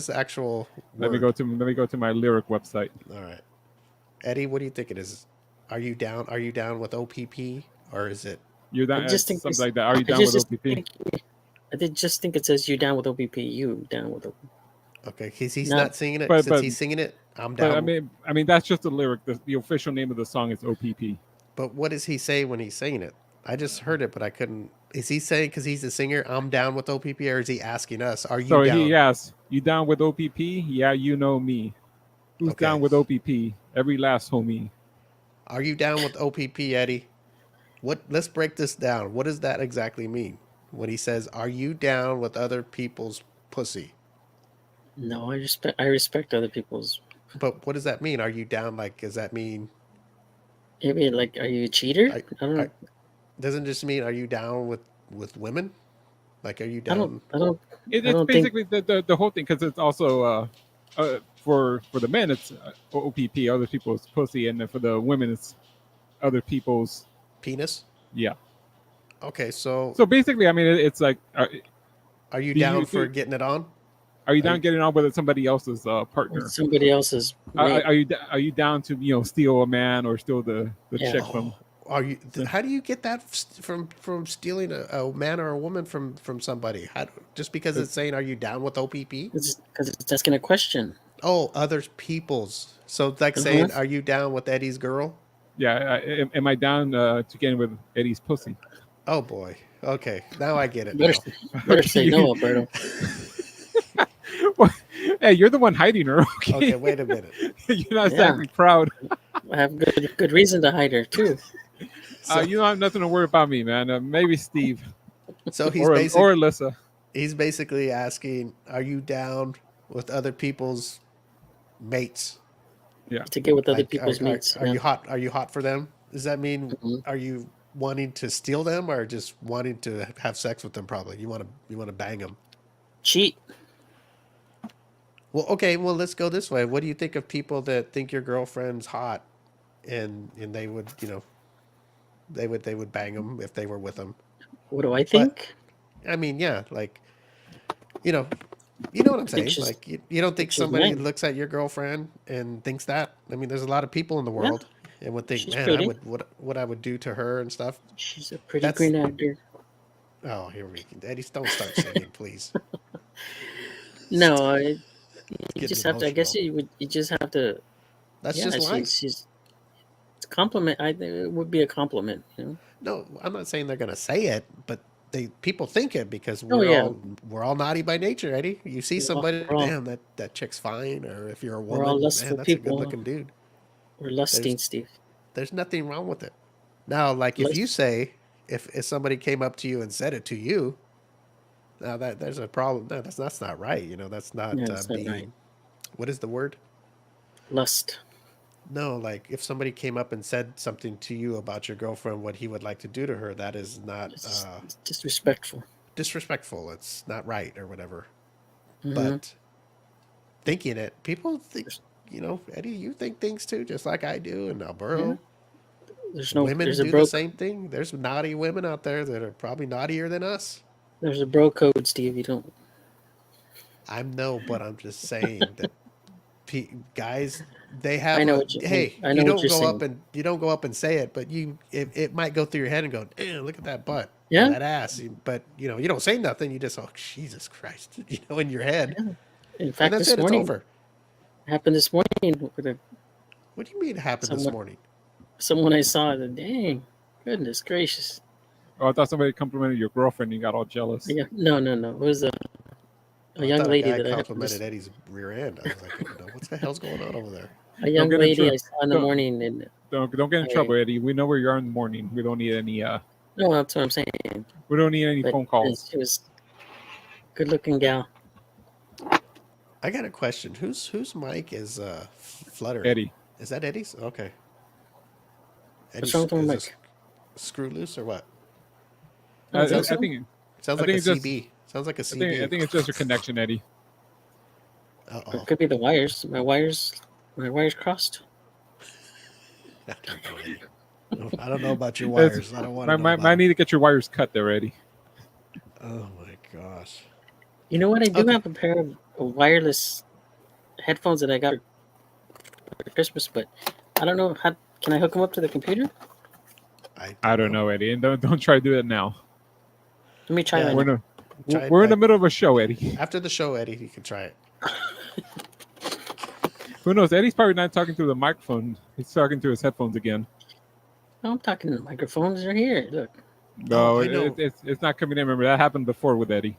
the actual Let word? me go to my lyric website. All right, Eddie, what do you think it is? Are you down? Are you down with OPP, or is it? You're down. I just think Something this- like that. Are you I down with just OPP? just think it says you down with OPP. You down with OPP. Okay, he's No. not singing it. But- Since but- he's singing it, I'm But down. I mean that's just the lyric. The official name of the song is OPP. But what does he say when he's saying it? I just heard it, but I couldn't. Is he saying because he's the singer, I'm down with OPP, or is he asking us, are you So down? he asks, "You down with OPP? Yeah, you know me. Who's Okay. down with OPP? Every last homie." Are you down with OPP, Eddie? Let's break this down. What does that exactly mean when he says, "Are you down with other people's pussy"? No, I respect other people's. But what does that mean? Are you down? Like, does that mean? Maybe like, are you a cheater? I don't know. Doesn't just mean are you down with women? Like, are you I down? don't. It's don't think- basically the whole thing because it's also for the men it's OPP, other people's pussy, and then for the women it's other people's. Penis? Yeah. Okay, so So basically, I mean, it's like, are you do down you- for do- getting it on? are you down getting on with somebody else's partner? Somebody else's. mate. Are you down to steal a man or steal the Yeah. chick from? Are you? How do you get that from stealing a man or a woman from somebody? Just because it's saying, "Are you down with OPP"? Because it's asking a question. Oh, other people's. So it's like saying, "Are you down with Eddie's girl"? Yeah, am I down to get in with Eddie's pussy? Oh boy. Okay, now I get it. Better, Now. better say no, Alberto. Well, hey, you're the one hiding her. Okay, Okay, wait a minute. you're not exactly proud. I have good reason to hide her too. You don't have nothing to worry about me, man. Maybe Steve So he's or basically Alyssa. he's basically asking, "Are you down with other people's mates? Yeah. To get with other Like, people's mates. Are yeah. you hot? Are you hot for them? Does that mean Mhm. are you wanting to steal them or just wanting to have sex with them? Probably you want to bang them. Cheat. Well, okay. Well, let's go this way. What do you think of people that think your girlfriend's hot, and they would they would bang them if they were with them? What do I think? I mean, yeah, like you know what I'm saying. she's- Like you don't think she's somebody nice. looks at your girlfriend and thinks that. I mean, there's a lot of people in the world and would think, She's man, pretty. what I would do to her and stuff. She's a pretty That's- green actor. Oh, here we go. Eddie, don't start singing, please. No, you Getting just have to. I guess emotional. you just have to. That's Yeah, just life. she's. It's a compliment. I think it would be a compliment. You know? No, I'm not saying they're gonna say it, but people think it because Oh, yeah. we're all naughty by nature, Eddie. You see somebody, we're all- damn, that chick's fine, or if you're a We're woman, all man, lustful that's people. a good looking dude. We're lusting, Steve. There's nothing wrong with it. Now, like if Lust- you say if somebody came up to you and said it to you, now that there's a problem. No, that's not right. You know, that's not Yeah, that's not being. right. What is the word? Lust. No, like if somebody came up and said something to you about your girlfriend, what he would like to do to her, that is not It's disrespectful. disrespectful. It's not right or whatever. Mhm. But thinking it. People think, Eddie, you think things too, just like I do, and Alberto. Women there's a do the same thing. There's naughty women out there that are probably naughtier than us. There's a bro code, Steve. You don't. I know, but I'm just saying that guys, they have. I know what you. Hey, I know what you're saying. you don't go up and say it, but it might go through your head and go, look at that butt, Yeah. that ass. But you don't say nothing. You just, oh Jesus Christ, in your head. Yeah. In And fact, that's this it. morning It's over. happened this morning with What do you mean it happened this morning? someone I saw. Dang, goodness gracious. Oh, I thought somebody complimented your girlfriend and you got all jealous. Yeah, no. It was a young thought lady a guy that complimented Eddie's rear end. I was like, what the hell's going on over there? a young Don't get in lady I trouble. saw in the morning, and Don't get in trouble, Eddie. We know where you are in the morning. We don't need any no, that's what I'm saying. we don't need any But phone calls. she was good looking gal. I got a question. Whose mic is fluttering? Eddie. Is that Eddie's? Okay. What's wrong with my is mic? this screw loose or what? Oh, I is that so? think Sounds I like a think it's just- CB. Sounds like a CB. I think it's just your connection, Eddie. Uh-oh. It could be the wires. My wires crossed. I don't know, Eddie. I don't know about your wires. I don't want to know Might about need to get your wires cut there, Eddie. Oh my gosh. You know what? I do Okay. have a pair of wireless headphones that I got for Christmas, but I don't know how. Can I hook them up to the computer? I don't know, Eddie. And don't try to do it now. Let me try Yeah, right We're now. in, Try it we're in the back. middle of a show, Eddie. After the show, Eddie, you can try it. Who knows? Eddie's probably not talking through the microphone. He's talking through his headphones again. No, I'm talking to the microphones. They're here. Look. No, I know. it's not coming in. Remember, that happened before with Eddie.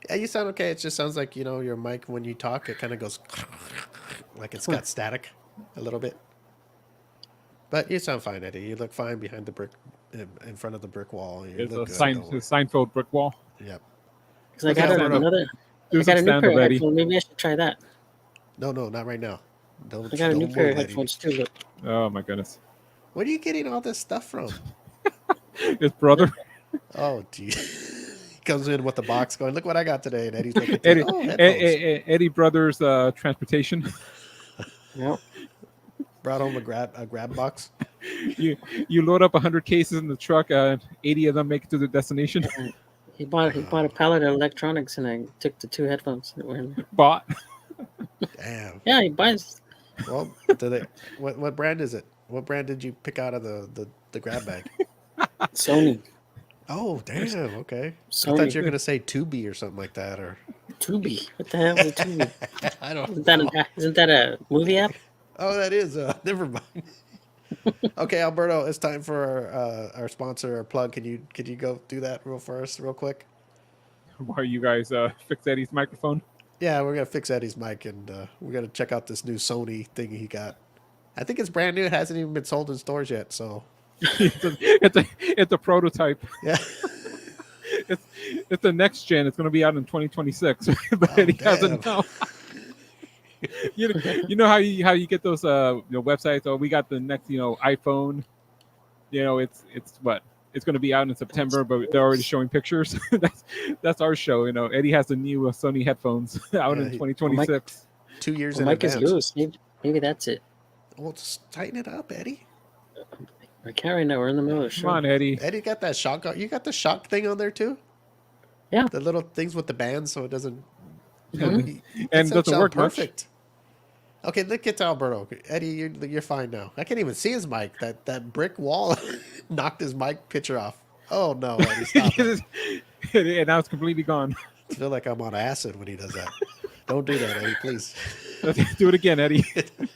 Yeah, you sound okay. It just sounds like, your mic, when you talk, it kind of goes like it's got static a little bit. But you sound fine, Eddie. You look fine behind the brick, in front of the brick wall. You It's a look good. don't worry. Seinfeld brick wall. Yep. Because I Okay, got Alberto. another. Do I got a some new pair stand-up, of Eddie. headphones. Maybe I should try that. No, not right now. Don't. I got a new don't pair of move, Eddie. headphones too. Look. Oh my goodness, Where are you getting all this stuff from? his brother. Oh, gee. He comes in with the box going, look what I got today. And Eddie's looking Eddie, through, headphones. Eddie Brothers Transportation. Yep. Brought home a grab box. You load up 100 cases in the truck. 80 of them make it to the destination. He bought a pallet of electronics, and I took the two headphones that were in there. Bought. Damn. Yeah, he buys. Well, what brand is it? What brand did you pick out of the grab bag? Sony. Oh, damn. Okay. I Sony. thought you were going to say Tubi or something like that. Or Tubi. What the hell is a Tubi? I don't Isn't that a movie app? Oh, that is. Never mind. Okay, Alberto, it's time for our sponsor, our plug. Can you go do that real quick? While you guys fix Eddie's microphone. Yeah, we're gonna fix Eddie's mic, and we're gonna check out this new Sony thing he got. I think it's brand new. It hasn't even been sold in stores yet. So it's a prototype. yeah. It's the next gen. It's going to be out in 2026, but Oh, Eddie doesn't know. you know how you get those websites? Oh, we got the next iPhone. It's what it's going to be out in September, but they're already showing pictures. that's our show. Eddie has the new Sony headphones out in 2026. 2 years The in mic advance. is loose. Maybe that's it. Well, just tighten it up, Eddie. I can't right now. We're in the middle of the show. Come on, Eddie. Eddie got that shock. You got the shock thing on there too. Yeah. The little things with the band, so it doesn't. Mhm. And doesn't sound work much. perfect. Okay, let's get to Alberto. Eddie, you're fine now. I can't even see his mic. That brick wall knocked his mic picture off. Oh no, Eddie, stop it. And now it's completely gone. I feel like I'm on acid when he does that. Don't do that, Eddie, please. Let's do it again, Eddie.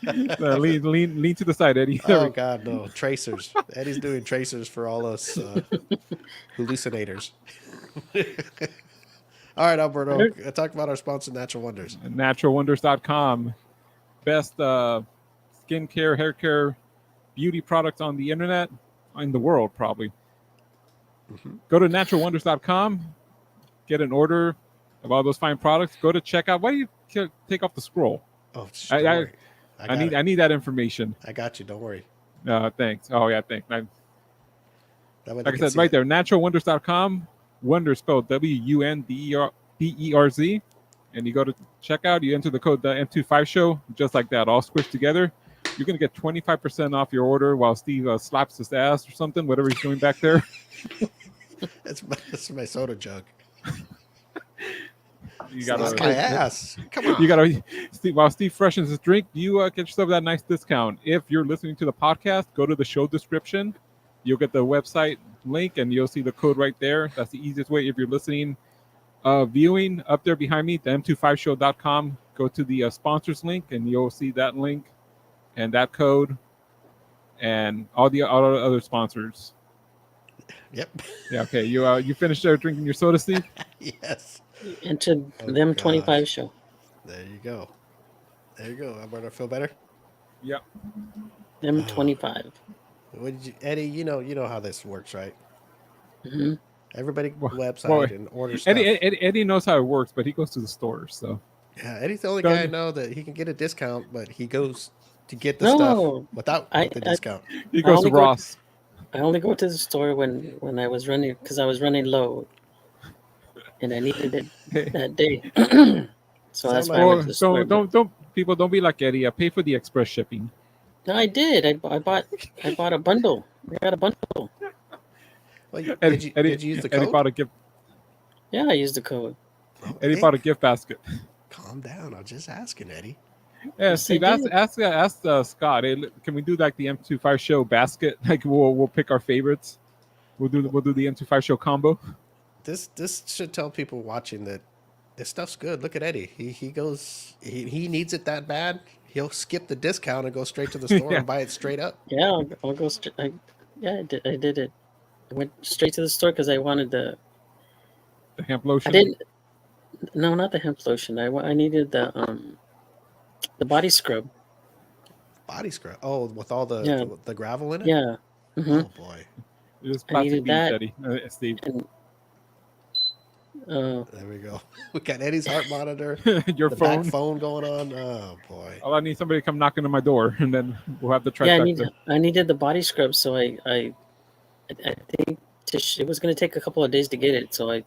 Lean to the side, Eddie. There Oh we go. God, no tracers. Eddie's doing tracers for all us hallucinators. All right, Alberto, talk about our sponsor, Natural Wonders. Naturalwonders.com. Best skincare, hair care, beauty products on the internet, in the world, probably. Mhm. Go to naturalwonders.com, get an order of all those fine products. Go to checkout. Why do you take off the scroll? Oh, I- don't I- worry. I need that information. I got you. Don't worry. Thanks. Oh yeah, thanks. That way Like they I can said, see right it. there, naturalwonders.com. Wonder spelled WUNDERZ. and you go to checkout, you enter the code the M25 show, just like that, all squished together. You're gonna get 25% off your order while Steve slaps his ass or something, whatever he's doing back there. That's my soda jug. You Slap gotta my ass. Come on. You gotta while Steve freshens his drink, you get yourself that nice discount. If you're listening to the podcast, go to the show description. You'll get the website link and you'll see the code right there. That's the easiest way. If you're listening, viewing up there behind me, the m25show.com. Go to the sponsors link and you'll see that link and that code and all the other sponsors. Yep. Yeah. Okay. You finished there drinking your soda, Steve? Yes. Into Oh, them 25 gosh. show. There you go. There you go. Alberto, feel better? Yep. Them 25. What did you, Eddie? You know how this works, right? Hmm. Everybody go to the website Well, and order stuff. Eddie knows how it works, but he goes to the store. So Yeah, Eddie's the only guy I know that he can get a discount, but he goes to get the stuff No, without I- the I- discount. he goes to only go- Ross. I only go to the store when I was running, because I was running low, and I needed it that day. So that's why I went to the store. Don't be like Eddie. Pay for the express shipping. No, I did. I bought a bundle. I got a bundle. Well, Eddie, did you use the Eddie code? bought a gift. Yeah, I used the code. Oh, Eddie hey, bought a gift basket. calm down. I'm just asking, Eddie. Yeah, Yes, Steve, I did. ask Scott. Hey, can we do like the M25 show basket? Like we'll pick our favorites. We'll do the M25 show combo. This should tell people watching that this stuff's good. Look at Eddie. He needs it that bad. He'll skip the discount and go straight to the store Yeah. and buy it straight up. Yeah, I'll go straight. I did it. I went straight to the store because I wanted the. The hemp lotion. I didn't. No, not the hemp lotion. I needed the body scrub. Body scrub. Oh, with all the Yeah. the gravel in it. Yeah. Hmm. Oh boy. Just I plastic needed beads, that. Eddie. Steve. And There we go. We got Eddie's heart monitor. Your The phone. back phone going on. Oh boy. All I need somebody to come knocking on my door, and then we'll have the yeah, trifecta. I needed the body scrub, so I think it was going to take a couple of days to get it. So I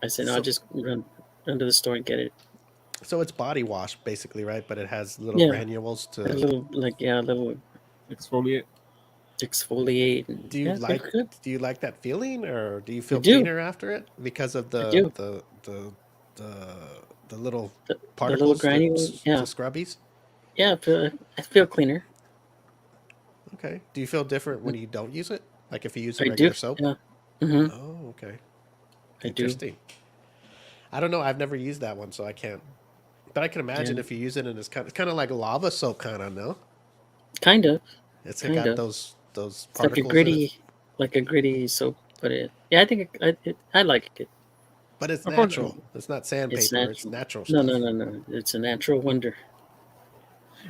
said, no, So- I'll just run to the store and get it. So it's body wash basically, right? But it has little Yeah. granules A to. little little Exfoliate. exfoliate. And, Do you yeah, like they're good. do you like that feeling, or do you feel do. cleaner after it because of I do. the little The particles, granules, the yeah. scrubbies? Yeah, I feel cleaner. Okay. Do you feel different when you don't use it? Like if you use I regular do. soap? Yeah. Hmm. Oh, okay. I do. Interesting. I don't know. I've never used that one, so I can't. But I can imagine Yeah. if you use it, and it's kind of like lava soap, kind of. No, Kind of. it's Kind got of. those It's particles. in it. like a gritty soap. But I think I like it. But it's Of course. natural. It's not sandpaper. It's natural No, stuff. no. It's a natural wonder.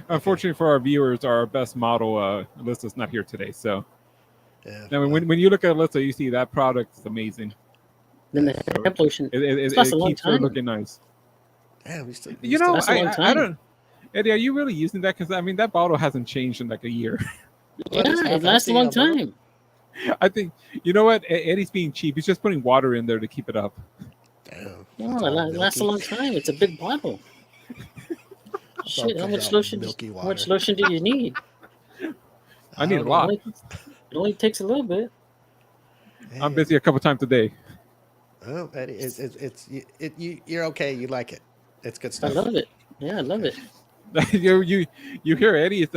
Unfortunately for our viewers, our best model, Alyssa's not here today. So Yeah. now, when you look at Alyssa, you see that product is amazing. Then the So hemp lotion. It lasts a long keeps her time. looking nice. Damn, we You know, That's a long I time. don't. Eddie, are you really using that? Because I mean, that bottle hasn't changed in like a year. Well, it's Yeah, half it lasts a empty, long Alberto. time. I think you know what? Eddie's being cheap. He's just putting water in there to keep it up. Damn. No, it's it all lasts a milky. long time. It's a big bottle. Shit, how comes much out lotion? milky How much water. lotion do you need? I need a don't lot. It only takes a little bit. know. I'm Hey, busy a couple times a day. Oh, Eddie, you're okay. You like it. It's good I stuff. love it. Yeah, I love it. you hear Eddie?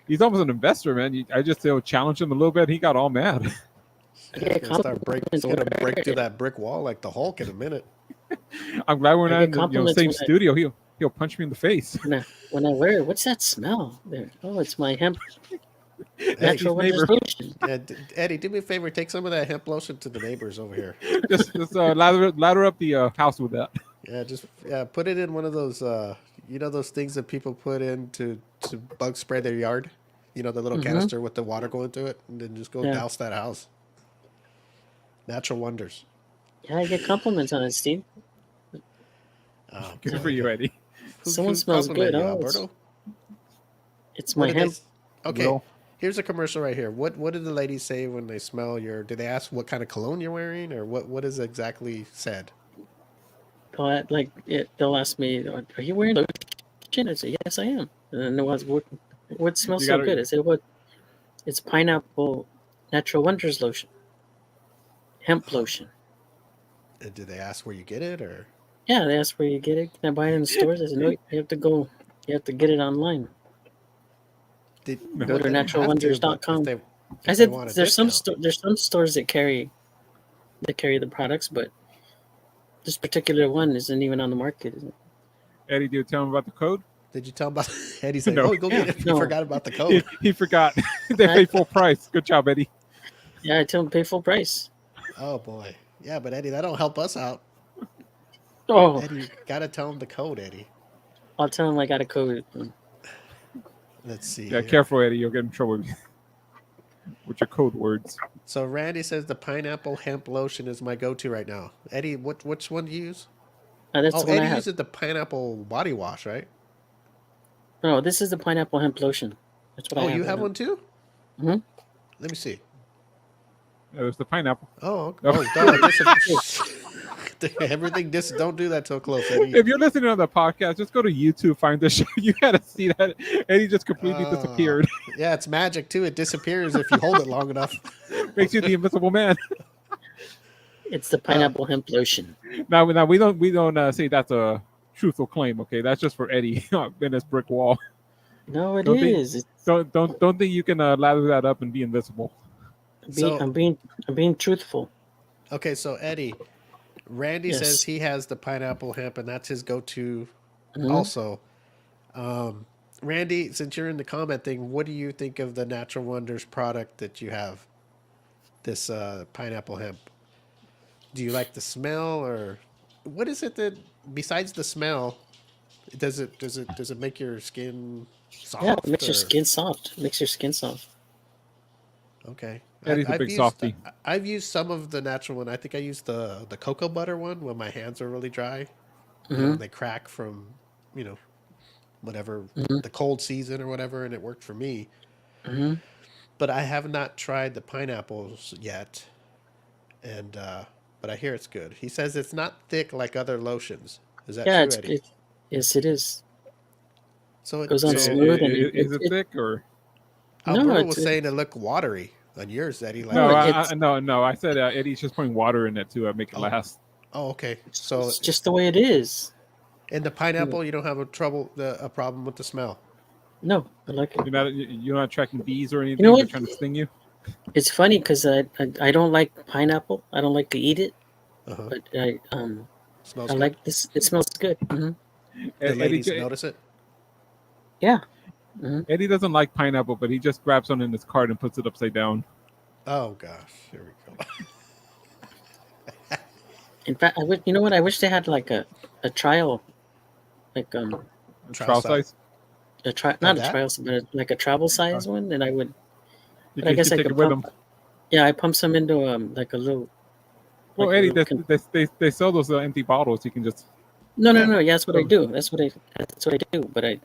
He's almost an investor, man. I just challenged him a little bit. He got all mad. He's gonna break through that brick wall like the Hulk in a minute. I'm glad we're I not get in the compliments same when I- studio. He'll punch me in the face. When I wear it, what's that smell there? Oh, it's my hemp natural neighbor. wonders lotion. Yeah, Eddie, do me a favor. Take some of that hemp lotion to the neighbors over here. just lather up the house with that. Yeah, just put it in one of those. Those things that people put in to bug spray their yard. You know, the little canister with the water going through it, and then just go Yeah. douse that house. Natural wonders. Yeah, I get compliments on it, Steve. Oh, Good boy. for you, Eddie. Someone smells complimented good. you, Oh, it's- Alberto? It's What my did they hemp. s- Okay, Well, here's a commercial right here. What did the ladies say when they smell your? Did they ask what kind of cologne you're wearing, or what is exactly said? they'll ask me, "Are you wearing lotion?" I say, "Yes, I am." And then what smells You so gotta. good? I said, "What? It's pineapple natural wonders lotion, hemp lotion." And did they ask where you get it, or Yeah, they asked where you get it. Can I buy it in the stores? I said, "No, you have to go. You have to get it online. did Go well? to They don't have to, but naturalwonders.com." I if they said, want a "There's some discount, there's some stores that carry the products, but this particular one isn't even on the market." Is it? Eddie, do you tell him about the code? did you tell them about? Eddie said, No, "Oh, go Yeah, get it." You no. forgot about the code. he forgot. They I, pay full price. Good job, Eddie. yeah, I tell them pay full price. Oh boy, yeah, but Eddie, that don't help us out. Oh, Eddie, you gotta tell them the code, Eddie. I'll tell them I got a code. Let's see Yeah, here. careful, Eddie. You'll get in trouble with your code words. So Randy says the pineapple hemp lotion is my go-to right now. Eddie, which one do you use? That's Oh, the one I Eddie have. uses the pineapple body wash, right? No, this is the pineapple hemp lotion. That's what I Oh, have. you right have now. one too? Mhm. Let me see. Yeah, there's the pineapple. Oh, No. everything. Don't do that so close, Eddie. If you're listening on the podcast, just go to YouTube, find the show. You gotta see that Eddie just completely disappeared. Yeah, it's magic too. It disappears if you hold it long enough. Makes you the invisible man. It's the pineapple hemp lotion. Now we don't say that's a truthful claim. Okay, that's just for Eddie in his brick wall. No, it Don't think is. It's, don't think you can lather that up and be invisible. I'm being truthful. Okay, so Eddie, Randy Yes. says he has the pineapple hemp, and that's his go-to. Mhm. Also, Randy, since you're in the comment thing, what do you think of the Natural Wonders product that you have? This pineapple hemp. Do you like the smell, or what is it that besides the smell? Does it make your skin soft? Yeah, it makes your or- skin soft. Makes your skin soft. Okay. Eddie's a big softie. I've used some of the natural one. I think I used the cocoa butter one when my hands are really dry. You know, Mhm. they crack from, whatever Mhm. the cold season or whatever, and it worked for me. Hmm. But I have not tried the pineapples yet, and but I hear it's good. He says it's not thick like other lotions. Is that Yeah, true, Eddie? yes, it is. So Goes on Is smooth and it thick or no, Alberto it's was saying it looked watery on yours, Eddie. Like, no? it's- No. I said Eddie's just putting water in it to make it last. oh, okay. So it's just the way it is. in the pineapple, you don't have a problem with the smell. No, I like it. You're not attracting bees or anything. know They're what? trying to sting you. It's funny because I don't like pineapple. I don't like to eat it, Uh-huh. but Smells I good. like this. It smells good. Hmm. The ladies Eddie, notice it. Yeah. Eddie doesn't like pineapple, but he just grabs one in his cart and puts it upside down. Oh gosh, here we go. In fact, you know what? I wish they had like a trial, like Trial size. not a that? trial, but like a travel size one. And I would. You But I can guess I take could it with pump. them. Yeah, I pump some into like a little. Well, like a Eddie, little they sell those empty bottles. You can just. No. Yeah, that's what I do. That's what I do. But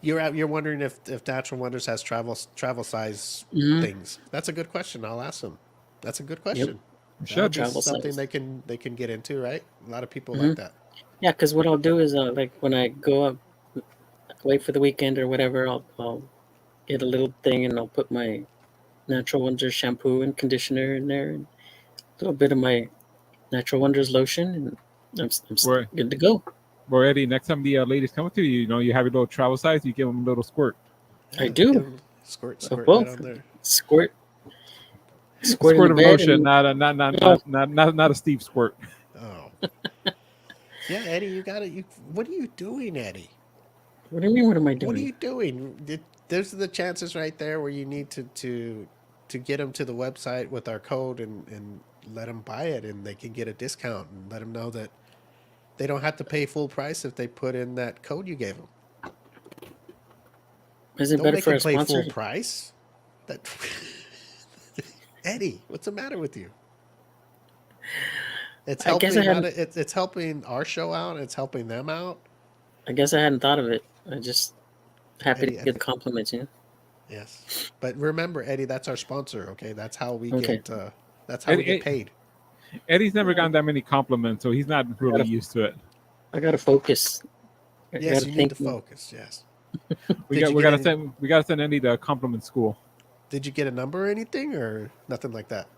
You're wondering if Natural Wonders has travel size Mhm. things. That's a good question. I'll ask them. That's a good question. Should. That's Travel something size. they can get into, right? A lot of people Mhm. like that. Yeah, because what I'll do is like when I go up, wait for the weekend or whatever, I'll get a little thing and I'll put my Natural Wonders shampoo and conditioner in there, and a little bit of my Natural Wonders lotion, and I'm Right. good to go. Well, Eddie, next time the ladies come to you, you have your little travel size. You give them a little squirt. I do. Give 'em Squirt Of right both. on there. Squirt A in squirt the of bed lotion, and- not a Steve squirt. Oh. Yeah, Eddie, you got it. What are you doing, Eddie? What do you mean? What am I What are doing? you doing? There's the chances right there where you need to get them to the website with our code and let them buy it, and they can get a discount, and let them know that they don't have to pay full price if they put in that code you gave them. Is it Don't better make for them a pay sponsor? full price. That Eddie, what's the matter with you? It's I guess helping. I hadn't- It's helping our show out. It's helping them out. I guess I hadn't thought of it. I just happy Eddie, to get the compliments. You know? Yes, but remember, Eddie, that's our sponsor. Okay, that's how we Okay. get. That's how we Eddie- get paid. Eddie's never gotten that many compliments, so he's not really used to it. I gotta focus. I Yes, gotta you need think to more. focus. Yes. We Did you gotta get any- send Eddie to compliment school. Did you get a number or anything, or nothing like that?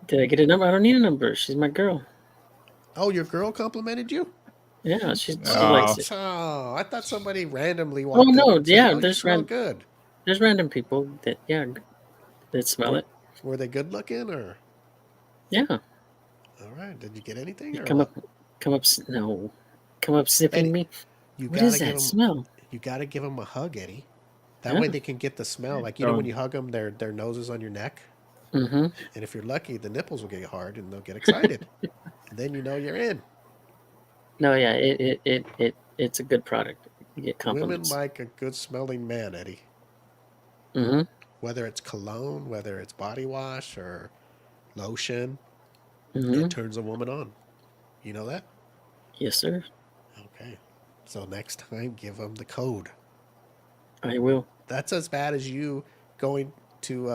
Did I get a number? I don't need a number. She's my girl. Oh, your girl complimented you? Yeah, she Oh. likes it. Oh, I thought somebody randomly Oh walked up no, and said, yeah, "Oh, you there's smell good." random people that that smell it. Were they good looking, or? Yeah, All right. Did you get anything, they or come what? up, no, come up sniffing Eddie, me. you What gotta is give that them. smell? You gotta give them a hug, Eddie. That Yeah. way they can get the smell. Like you know when you hug them, their nose is on your neck, Mm-hmm. and if you're lucky, the nipples will get hard and they'll get excited, and then you know you're in. No, yeah, it's a good product. You get Women compliments. like a good smelling man, Eddie. Mm-hmm. Whether it's cologne, whether it's body wash or lotion, Mm-hmm. it turns a woman on. You know that? Yes, sir. Okay. So next time, give them the code. I will. That's as bad as you going to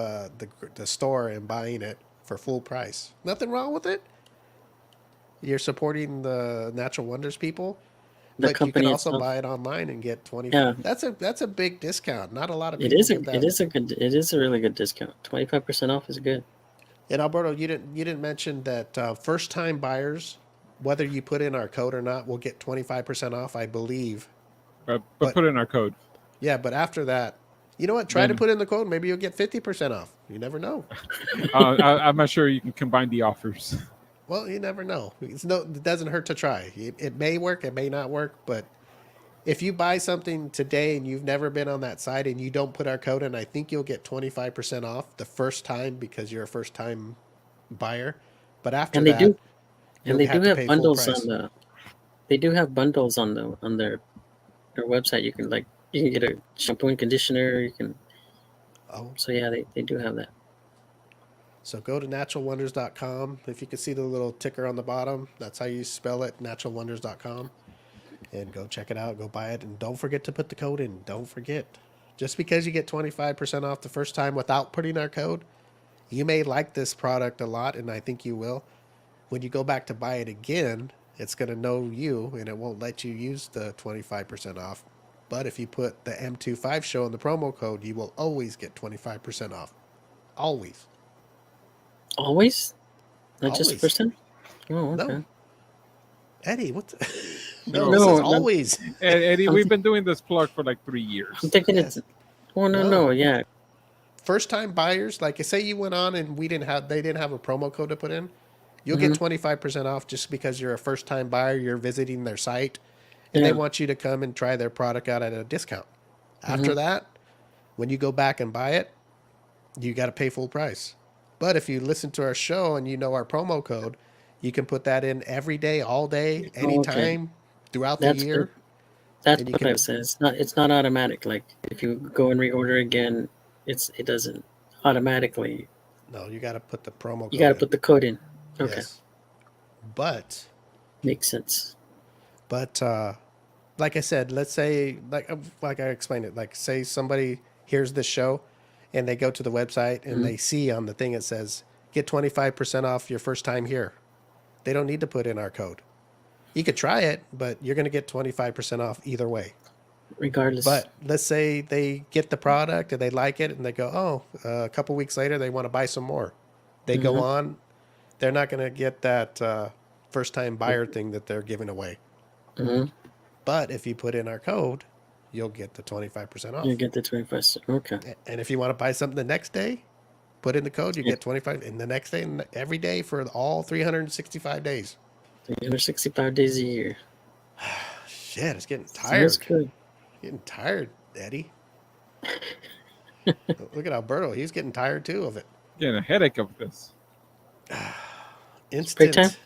the store and buying it for full price. Nothing wrong with it. You're supporting the Natural Wonders people, The but you can company also itself. buy it online and get 20. Yeah. That's a big discount. Not a lot of It people is give that. it is a really good discount. 25% off is good. And Alberto, you didn't mention that first time buyers, whether you put in our code or not, will get 25% off, I believe. But But- put in our code. Yeah, but after that, you know what? Try to Then- put in the code. Maybe you'll get 50% off. You never know. I'm not sure you can combine the offers. Well, you never know. It doesn't hurt to try. It may work, it may not work, but if you buy something today and you've never been on that site and you don't put our code in, I think you'll get 25% off the first time because you're a first time buyer. But after And they that, do you'll and they have do to pay have full bundles price. on the they do have bundles on their website. You can get a shampoo and conditioner, you can Oh, so yeah, they do have that. so go to naturalwonders.com. If you can see the little ticker on the bottom, that's how you spell it, naturalwonders.com. And go check it out, go buy it, and don't forget to put the code in. Don't forget. Just because you get 25% off the first time without putting our code, you may like this product a lot, and I think you will. When you go back to buy it again, it's going to know you, and it won't let you use the 25% off. But if you put the M25 show in the promo code, you will always get 25% off. Always. Always? Not just the Always. first time? Oh, okay. No. Eddie, what the... No, no, this no, is no. always. Eddie, we've been doing this plug for like 3 years. I'm thinking Yes. it's oh no, No. no, yeah. First time buyers, like say you went on and they didn't have a promo code to put in, you'll get 25% off just because you're a first time buyer, you're visiting their site, and they Yeah. want you to come and try their product out at a discount. After that, when you go back and buy it, you got to pay full price. But if you listen to our show and you know our promo code, you can put that in every day, all day, anytime, throughout the That's year. good. That's And you what can- I've said. It's not automatic. Like if you go and reorder again, it doesn't automatically. No, you got to put the promo code You got to in. put the code in. Okay, Yes. But makes sense. like I said, let's say like I explained it, like say somebody hears this show and they go to the website and they see on the thing it says get 25% off your first time here. They don't need to put in our code. You could try it, but you're going to get 25% off either way. Regardless. But let's say they get the product and they like it and they go, oh, a couple weeks later they want to buy some more. They go on. They're not going to get that first time buyer thing that they're giving away. Mhm. But if you put in our code, you'll get the 25% off. You get the 25%. Okay. And if you want to buy something the next day, put in the code, you get 25 and the next day and every day for all 365 days. 365 days a year. Shit, it's getting tired. Sounds good. Getting tired, Eddie. Look at Alberto. He's getting tired too of it. Getting a headache of this. Instant. Break time?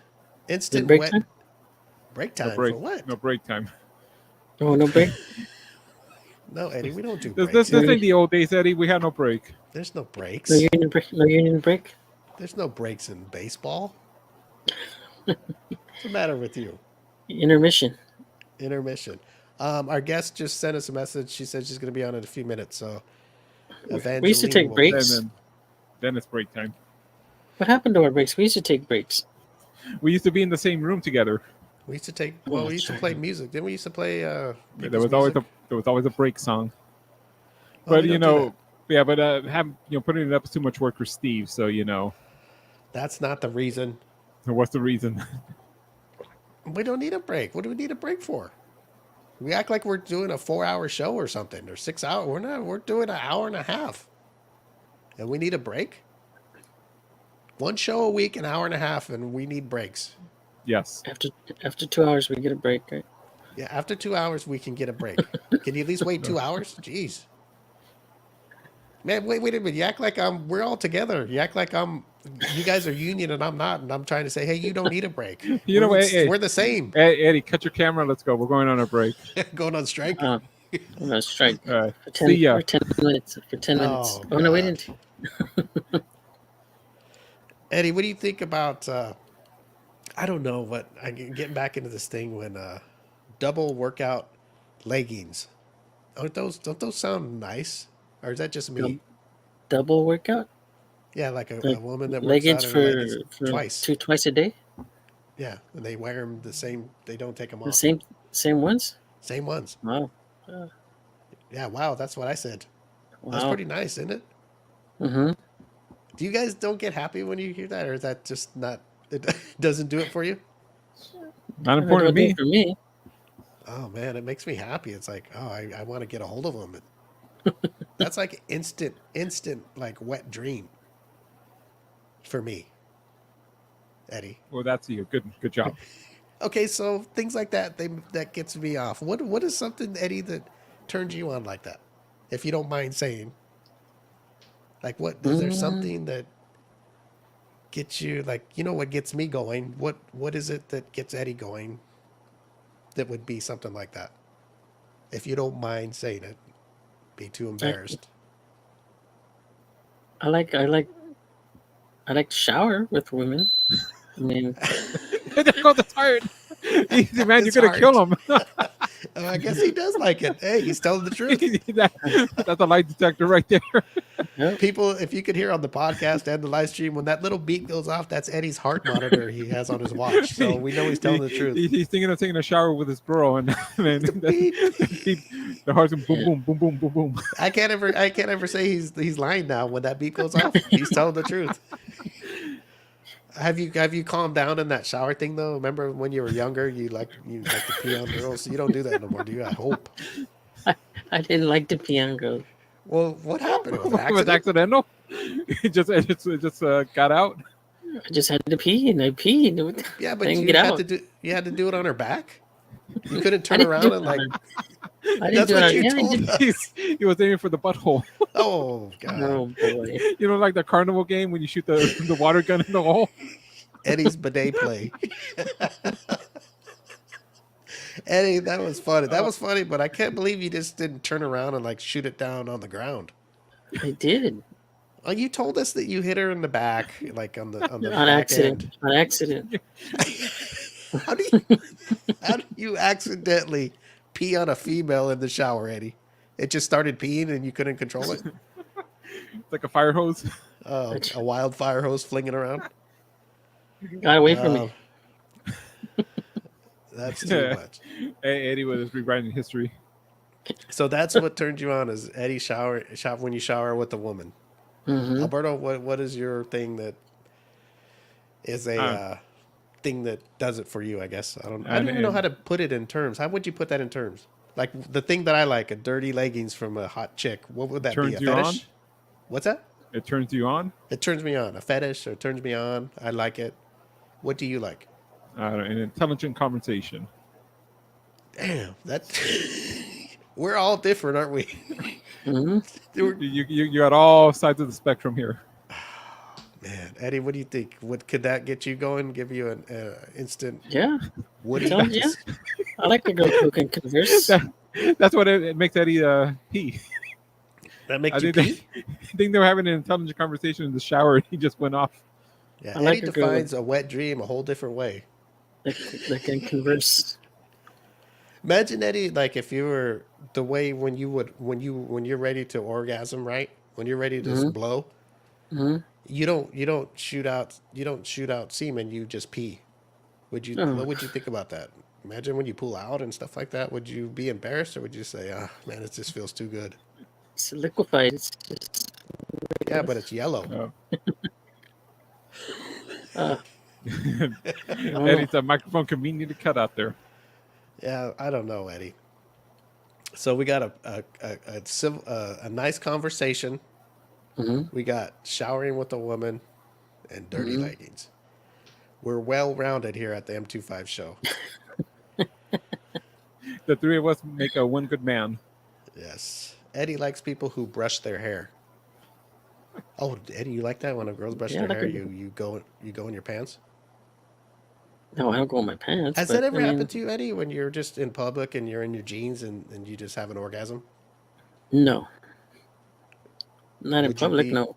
Instant break wet. time? Break No time break. for what? No break time. Oh, no break. No, Eddie, we don't do This, breaks. this ain't the old days, Eddie. We had no break. There's no breaks. No union break. No union break. There's no breaks in baseball. What's the matter with you? Intermission. Intermission. Our guest just sent us a message. She said she's going to be on in a few minutes. So, We used to take Avangelin will- breaks. Then it's break time. What happened to our breaks? We used to take breaks. We used to be in the same room together. We used to take. Oh, Well, we that's used to right. play music. Didn't we used to play There people's was always music? a break song. Oh, But we you don't do that. know, yeah, but putting it up is too much work for Steve. So That's not the reason. what's the reason? We don't need a break. What do we need a break for? We act like we're doing a 4-hour show or something, or 6 hour. We're not. We're doing an hour and a half, and we need a break. One show a week, an hour and a half, and we need breaks. Yes. After 2 hours, we get a break, right? Yeah, after 2 hours, we can get a break. Can you at least wait 2 hours? Jeez. Man, wait a minute. You act like we're all together. You act like you guys are union and I'm not. And I'm trying to say, hey, you don't need a break. You know what? Hey, We're the same. Eddie, cut your camera. Let's go. We're going on a break. Going on strike. I'm gonna strike All right. for 10, See ya. for 10 minutes. For 10 minutes. Oh, Oh no, we God. didn't. Eddie, what do you think about, I don't know what, getting back into this thing when double workout leggings. Don't those sound nice? Or is that just me? Double workout. Yeah, like a Like woman that works leggings out in her leggings for twice. twice a day. Yeah, and they wear them the same. They don't take them The off. same ones. Same ones. Wow. Yeah, wow, that's what I said. That's Wow. pretty nice, isn't it? Mm-hmm. Do you guys don't get happy when you hear that, or is that just not? It doesn't do it for you. Not important to me. For me. Oh man, it makes me happy. It's like, oh, I want to get a hold of them. That's like instant, like wet dream for me, Eddie. Well, that's you. Good job. Okay, so things like that, that gets me off. What is something, Eddie, that turns you on like that? If you don't mind saying. Like, what is there something that gets you, like, you know what gets me going? What is it that gets Eddie going that would be something like that? If you don't mind saying it, be too embarrassed. I like to shower with women. I mean, There goes the tired. Easy, man. You're It's gonna hard. kill him. I guess he does like it. Hey, he's telling the truth. That's a lie detector right there. yep. People, if you could hear on the podcast and the live stream, when that little beat goes off, that's Eddie's heart monitor he has on his watch. So we know he's telling the truth. He's thinking of taking a shower with his girl, and man, the heart's boom, boom, boom, boom, boom, boom. I can't ever say he's lying now. When that beat goes off, he's telling the truth. Have you calmed down in that shower thing though? Remember when you were younger, you like to pee on girls. So you don't do that no more, do you? I hope. I didn't like to pee on girls. Well, what happened? Was it It was accident? accidental. It just got out. I just had to pee, and I peed. Yeah, but I didn't you get had out. to do. You had to do it on her back. You couldn't I turn didn't around do and it like. on I didn't That's do it what on- you yeah, I told did- us. He was aiming for the butthole. Oh God. Oh boy. You know, like the carnival game when you shoot the water gun in the hole. Eddie's bidet play. Eddie, that was funny. That was funny, but I can't believe you just didn't turn around and like shoot it down on the ground. I did. Oh, you told us that you hit her in the back, like on the On back accident. end. On accident. How do you accidentally pee on a female in the shower, Eddie? It just started peeing and you couldn't control it. It's like a fire hose. Oh, a wildfire hose flinging around. Got away from me. That's too much. Eddie was rewriting history. So that's what turned you on is Eddie shower when you shower with a woman. Mhm. Alberto, what is your thing that is a thing that does it for you? I guess I don't even know how to put it in terms. How would you put that in terms? Like the thing that I like, a dirty leggings from a hot chick. What would that be? Turns A you fetish? on? What's that? It turns you on. It turns me on. A fetish or turns me on. I like it. What do you like? An intelligent conversation. Damn, that we're all different, aren't we? Mhm. You got all sides of the spectrum here. Man, Eddie, what do you think? What could that get you going? Give you an instant Yeah. Woody? Tell me, yeah. I like a girl who can converse. That's what it makes Eddie pee. That makes I you think pee? I think they were having an intelligent conversation in the shower, and he just went off. Yeah, I like Eddie a girl defines a wet dream a whole different way. that can converse. Imagine Eddie, like if you were the way when you're ready to orgasm, right? When you're ready to just blow, Hmm. You don't shoot out semen. You just pee. Oh, What would you think about that? Imagine when you pull out and stuff like that. Would you be embarrassed or would you say, "Ah, man, it just feels too good"? it's liquefied. It's just. Yeah, but it's yellow. Uh, Uh, I don't know. Eddie's a microphone convenient to cut out there. Yeah, I don't know, Eddie. So we got a nice conversation. Hmm. We got showering with a woman and dirty Hmm. leggings. We're well rounded here at the M25 show. The three of us make a one good man. Yes. Eddie likes people who brush their hair. Oh, Eddie, you like that when a girl's brush Yeah, their like hair? a, You go in your pants. no, I don't go in my pants. Has But that I ever mean, happened to you, Eddie, when you're just in public and you're in your jeans and you just have an orgasm? no, not in Would you public. be? No.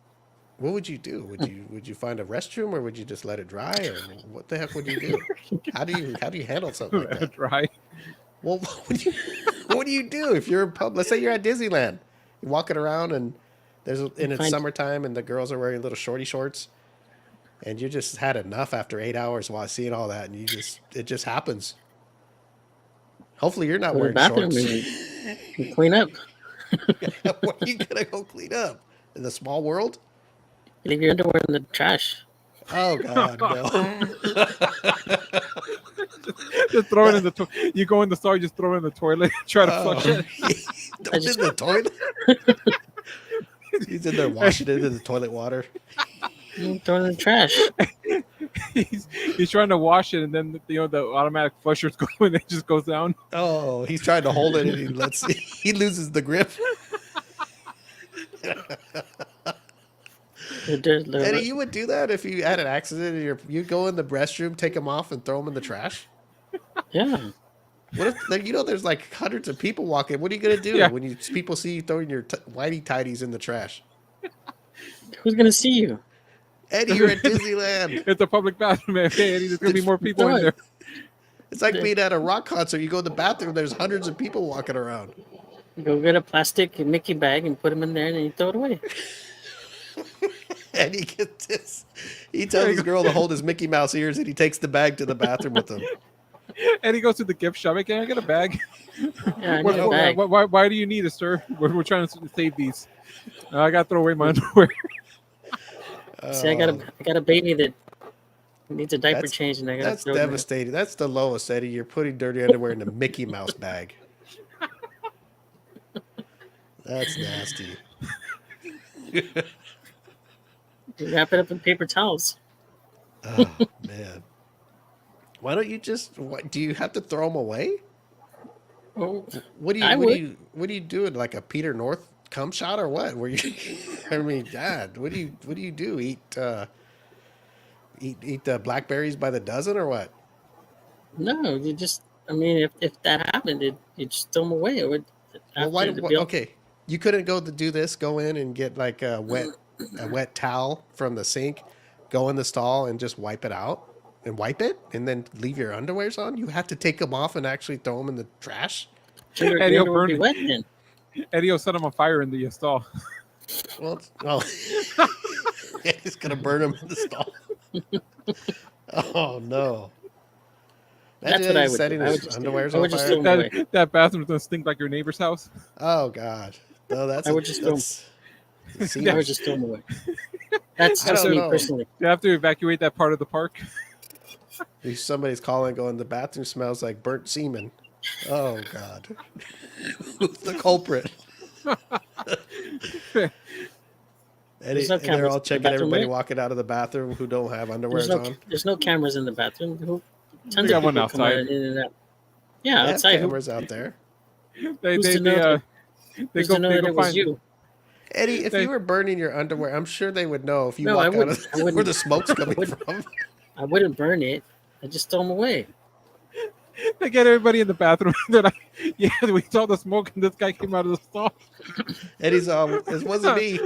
What would you do? Would you find a restroom or would you just let it dry or what the heck would you do? How do you handle something like that? Right? Well, what do you do if you're in public? Let's say you're at Disneyland, you're walking around and it's Find. summertime and the girls are wearing little shorty shorts, and you just had enough after 8 hours while seeing all that, and it just happens. Hopefully, you're not Go to the wearing bathroom shorts. and clean up. Where are you gonna go clean up in the small world? Leave your underwear in the trash. Oh God, no! Just throw it in the toilet. You go in the store, just throw it in the toilet, try to flush Oh, it. don't in the toilet. He's in there washing it in the toilet water. Throw it in the trash. he's trying to wash it, and then the automatic flushers go and it just goes down. Oh, he's trying to hold it and he loses the grip. Eddie, you would do that if you had an accident and you go in the restroom, take them off, and throw them in the trash? Yeah. What if there's like hundreds of people walking? What are you gonna do Yeah. when people see you throwing your whitey tidies in the trash? Who's gonna see you? Eddie, you're at Disneyland. It's a public bathroom. Hey, Eddie, there's gonna be more people in there. It's like being at a rock concert. You go to the bathroom, there's hundreds of people walking around. Go get a plastic Mickey bag and put them in there, and then you throw it away. And he gets this. He tells his girl to hold his Mickey Mouse ears, and he takes the bag to the bathroom with him. And he goes to the gift shop. Hey, can I get a bag? Yeah, I need a bag. Why do you need it, sir? We're trying to save these. I gotta throw away my underwear. See, I got a baby that needs a diaper change, and I gotta That's throw it in there. devastating. That's the lowest, Eddie. You're putting dirty underwear in the Mickey Mouse bag. That's nasty. Wrap it up in paper towels. Oh man, why don't you do you have to throw them away? Oh, What do I you would. what do you do it like a Peter North cum shot or what? Where you? I mean, God, what do you do? Eat blackberries by the dozen or what? No, you just. I mean, if that happened, you just throw them away. It would. Well, why? After the bill. Okay, you couldn't go to do this. Go in and get like a wet towel from the sink. Go in the stall and just wipe it out and wipe it, and then leave your underwears on. You have to take them off and actually throw them in the trash. Your Eddie will underwear would burn be wet then. Eddie will set him on fire in the stall. Well, it's gonna burn them in the stall. Oh no! That's Imagine what I Eddie would setting do. I his would just underwears I on would just fire. throw 'em away. That bathroom's gonna stink like your neighbor's house. Oh God! No, that's I would just throw 'em. see, I would just throw them away. That's I just don't me know. personally. You have to evacuate that part of the park. if somebody's calling, going, the bathroom smells like burnt semen. Oh God! Who's the culprit? There's no And they're cameras all in the checking bathroom, everybody right? walking out of the bathroom who don't have underwears on. There's no cameras in the bathroom. Tons We got of one people come out outside. and in and out. They Yeah, have outside. cameras out there. They Who's to know they to know that go it was find you? Eddie, if They- you were burning your underwear, I'm sure they would know if you No, I walk out wouldn't. of I wouldn't. where the smoke's coming wouldn't. from. I wouldn't burn it. I just throw them away. They get everybody in the bathroom. They're like, yeah, we saw the smoke and this guy came out of the stall. Eddie's it wasn't me.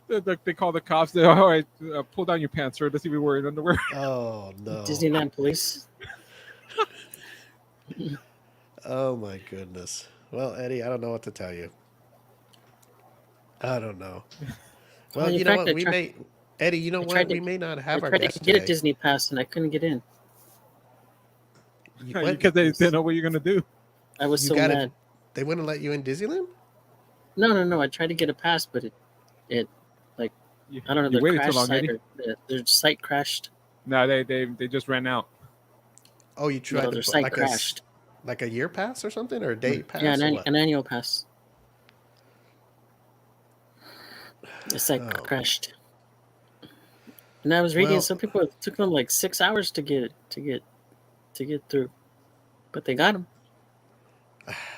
They call the cops. They all right, pull down your pants, sir. Let's see if you're wearing underwear. Oh no. Disneyland police. Oh my goodness. Well, Eddie, I don't know what to tell you. I don't know. Well, In you know fact, what? We may, Eddie. You know I what? tried to We may not I have our tried to guest get a today. Disney pass and I couldn't get in. What? Because they didn't know what you're gonna do. I was You so got mad. it. They wouldn't let you in Disneyland. No. I tried to get a pass, but it like You, I don't know. you The waited too crash long, site Eddie. or their site crashed. No, they just ran out. Oh, you tried No, to their put site crashed. like a year pass or something, or a day Yeah, pass, or what? an annual pass. The site Oh, crashed. And I was reading well, some people it took them like 6 hours to get through, but they got them.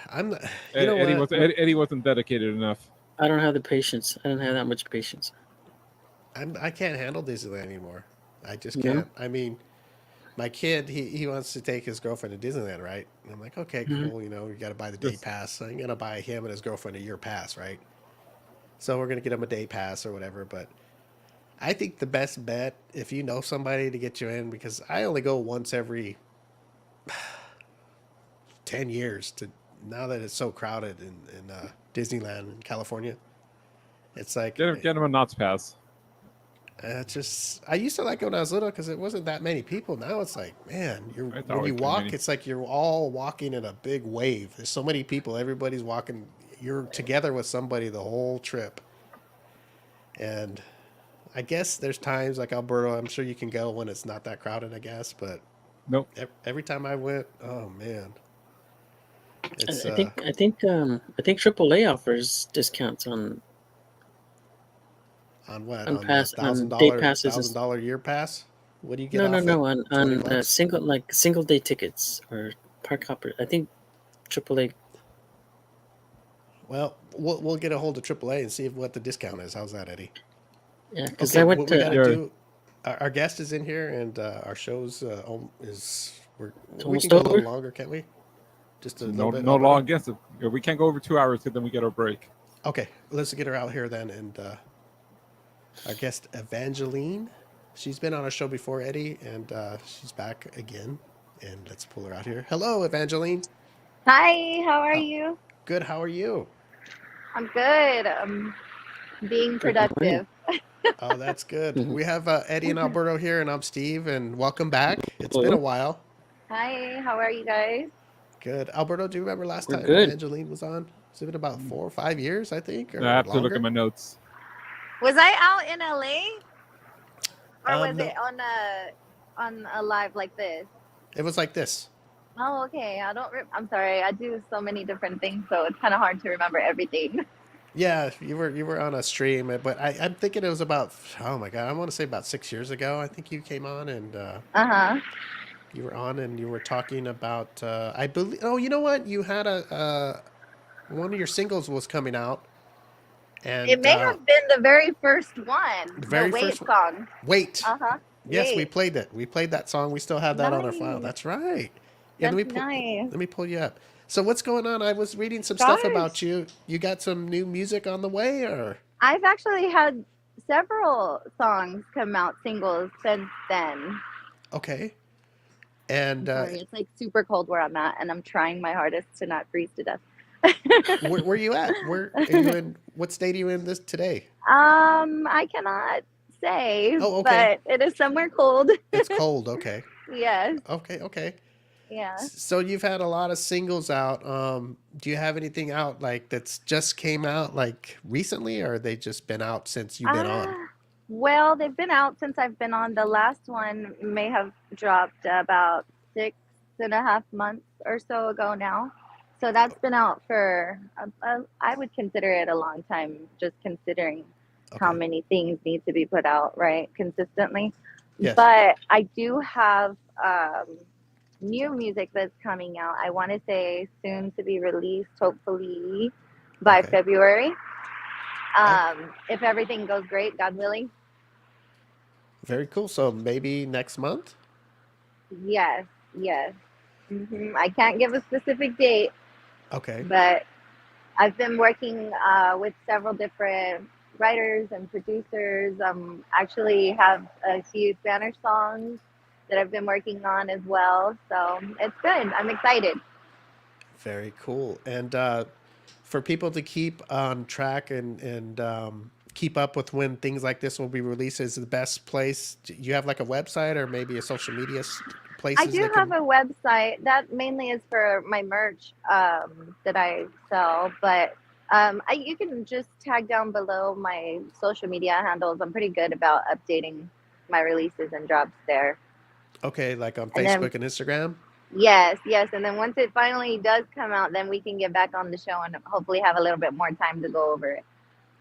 I'm not. You know Eddie what? Eddie wasn't dedicated enough. I don't have the patience. I don't have that much patience. I can't handle Disneyland anymore. I just You know? can't. I mean, my kid, he wants to take his girlfriend to Disneyland, right? And I'm like, okay, Mhm. cool. You know, you got to buy the day This pass. So I'm gonna buy him and his girlfriend a year pass, right? So we're gonna get him a day pass or whatever. But I think the best bet, if you know somebody to get you in, because I only go once every 10 years. To now that it's so crowded in Disneyland in California, it's like get him a Knott's pass. it's just I used to like it when I was little because it wasn't that many people. Now it's like, man, you're It's when you always too walk, many. it's like you're all walking in a big wave. There's so many people, everybody's walking. You're together with somebody the whole trip, and I guess there's times like Alberta. I'm sure you can go when it's not that crowded. I guess, but Nope. every time I went, oh man, it's I think AAA offers discounts on what on on the pass on day passes and $1,000 year pass. What do you get no no off it? no 20 bucks. single day tickets or park hopper. I think AAA. Well, we'll get a hold of AAA and see what the discount is. How's that, Eddie? Yeah, because Okay, I went what we got to to Yeah. do. Our guest is in here, and our show's it's we can almost go a little over. longer, can't we? Just a little No bit, no Alberto. long guess. We can't go over 2 hours because then we get our break. Okay, let's get her out here then, and our guest Evangeline. She's been on our show before, Eddie, and she's back again. And let's pull her out here. Hello, Evangeline. Hi, how are How you? good? How are you? I'm good. I'm being Good morning. productive. Oh, that's good. Mhm. We have Eddie and Alberto here, and I'm Steve, and welcome back. It's been a Hello. while. Hi, how are you guys? Good. Alberto, do you remember last We're time good. Evangeline was on? It's been about 4 or 5 years, I think, I or have to look at longer. my notes. Was I out in LA or was No, it on a live like this? it was like this. Oh, okay. I'm sorry. I do so many different things, so it's kind of hard to remember everything. Yeah, you were on a stream, but I'm thinking it was about, oh my God, I want to say about 6 years ago. I think you came on and Uh-huh. you were on and you were talking about I believe. Oh, you know what? You had a one of your singles was coming out, It and may have been the very first one, the the very Wait first one. song. Wait, Uh-huh. yes, we Wait. played it. We played that song. We still have that on our file. Nice. That's right. Yeah, That's nice. let me pull you up. So what's going on? I was reading some stuff about Gosh. you. You got some new music on the way, or I've actually had several songs come out singles since then. okay? And I'm sorry, it's like super cold where I'm at, and I'm trying my hardest to not freeze to death. where you at? Where are you in? What state are you in this today? I cannot say, Oh, okay. but it is somewhere cold. It's cold. Okay. Yes, Okay. yeah. So you've had a lot of singles out. Do you have anything out like that's just came out like recently, or they just been out since you've been on? Well, they've been out since I've been on. The last one may have dropped about 6.5 months or so ago now. So that's been out for, I would consider it a long time, just considering how Okay. many things need to be put out, right, consistently. Yes. But I do have new music that's coming out. I want to say soon to be released, hopefully by Okay. February. Oh, If everything goes great, God willing. very cool. So maybe next month. Yes, yes. I can't give a specific date, Okay. but I've been working with several different writers and producers. Actually have a few Spanish songs that I've been working on as well. So it's good. I'm excited. Very cool. And for people to keep on track and keep up with when things like this will be released, is the best place? You have like a website or maybe a social media I places do they have can? a website that mainly is for my merch that I sell, but you can just tag down below my social media handles. I'm pretty good about updating my releases and drops there. Okay, like on And then Facebook and Instagram? yes, yes, and then once it finally does come out, then we can get back on the show and hopefully have a little bit more time to go over it.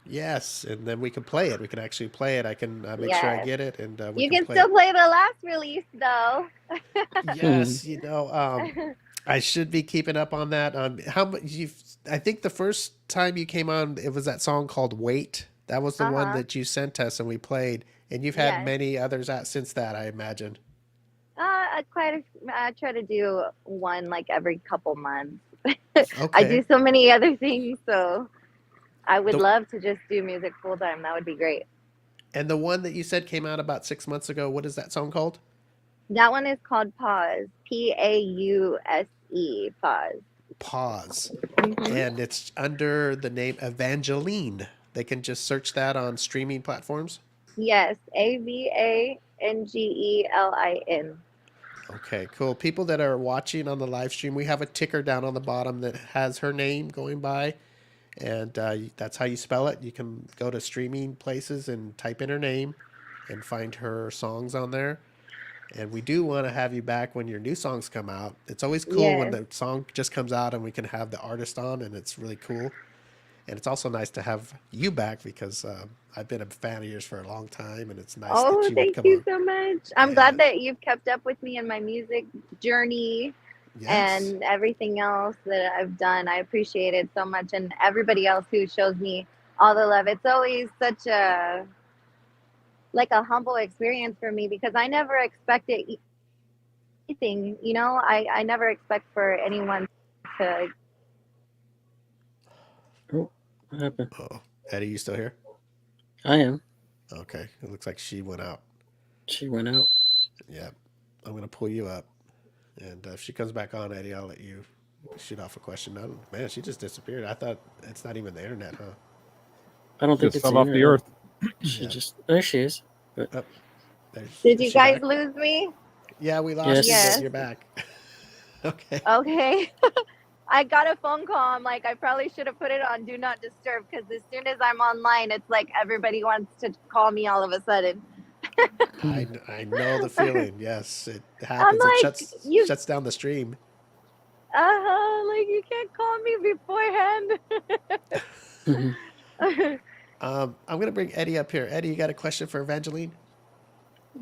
Yes, and then we can play it. We can actually play it. I can make sure I Yes. get it, and we You can can play still it. play the last release though. Yes, I should be keeping up on that. How much you? I think the first time you came on, it was that song called "Wait." That was the one Uh-huh. that you sent us, and we played. And you've had Yes. many others out since that, I imagine. I try to do one like every couple months. I Okay. do so many other things, so I would The love to just do music full time. That would be great. and the one that you said came out about 6 months ago. What is that song called? That one is called Pause. Pause. Pause. Pause, Hmm. and it's under the name Evangeline. They can just search that on streaming platforms. Yes, Avangelin. Okay, cool. People that are watching on the live stream, we have a ticker down on the bottom that has her name going by, and that's how you spell it. You can go to streaming places and type in her name and find her songs on there. And we do want to have you back when your new songs come out. It's always cool when Yes. the song just comes out and we can have the artist on, and it's really cool. And it's also nice to have you back because I've been a fan of yours for a long time, and it's nice that Oh, you would thank come you on. so much. I'm glad Yes, that you've kept up with me in my music journey yes. and everything else that I've done. I appreciate it so much. And everybody else who shows me all the love. It's always such a like a humble experience for me because I never expected anything, I never expect for anyone to. Oh, what happened? Oh, Eddie, you still here? I am. Okay, it looks like she went out. She went out. Yeah, I'm gonna pull you up, and if she comes back on, Eddie, I'll let you shoot off a question. No, man, she just disappeared. I thought it's not even the internet, huh? I don't think Just it's fell the off the internet. earth. She Yeah. just there she is. But Oh, there's, Did is you she guys back? lose me? Yeah, we lost you, but yes. Yes. you're back. Okay. Okay. I got a phone call. I'm like, I probably should have put it on do not disturb because as soon as I'm online, it's like everybody wants to call me all of a sudden. I know the feeling. Yes, it I'm happens. It like, shuts down the stream. like you can't call me Mhm. beforehand. I'm gonna bring Eddie up here. Eddie, you got a question for Evangeline?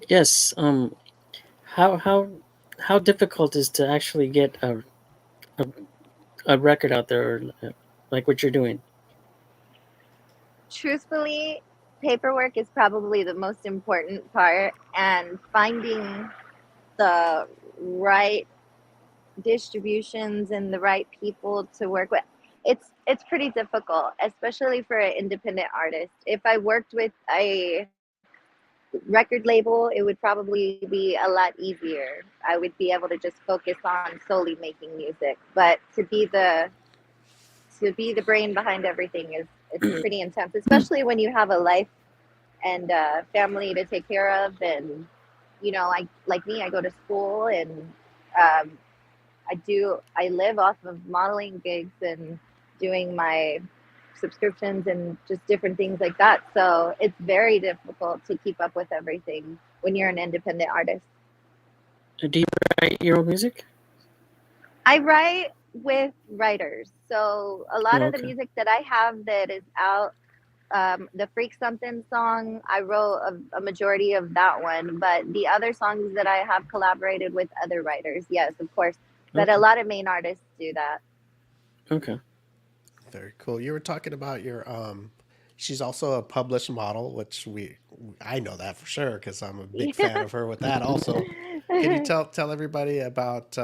Yes. How how how difficult is to actually get a, a record out there, like what you're doing? Truthfully, paperwork is probably the most important part, and finding the right distributions and the right people to work with. It's pretty difficult, especially for an independent artist. If I worked with a record label, it would probably be a lot easier. I would be able to just focus on solely making music. But to be the brain behind everything is it's pretty intense, especially when you have a life and family to take care of. And I like me, I go to school and um, I live off of modeling gigs and doing my subscriptions and just different things like that. So it's very difficult to keep up with everything when you're an independent artist. Do you write your own music? I write with writers. So a lot Oh, of the okay. music that I have that is out, the Freak Something song, I wrote a majority of that one. But the other songs that I have collaborated with other writers, yes, of course. But a Okay. lot of main artists do that. Okay. Very cool. You were talking about your she's also a published model, which I know that for sure because I'm a big fan of her with that also. Can you tell everybody about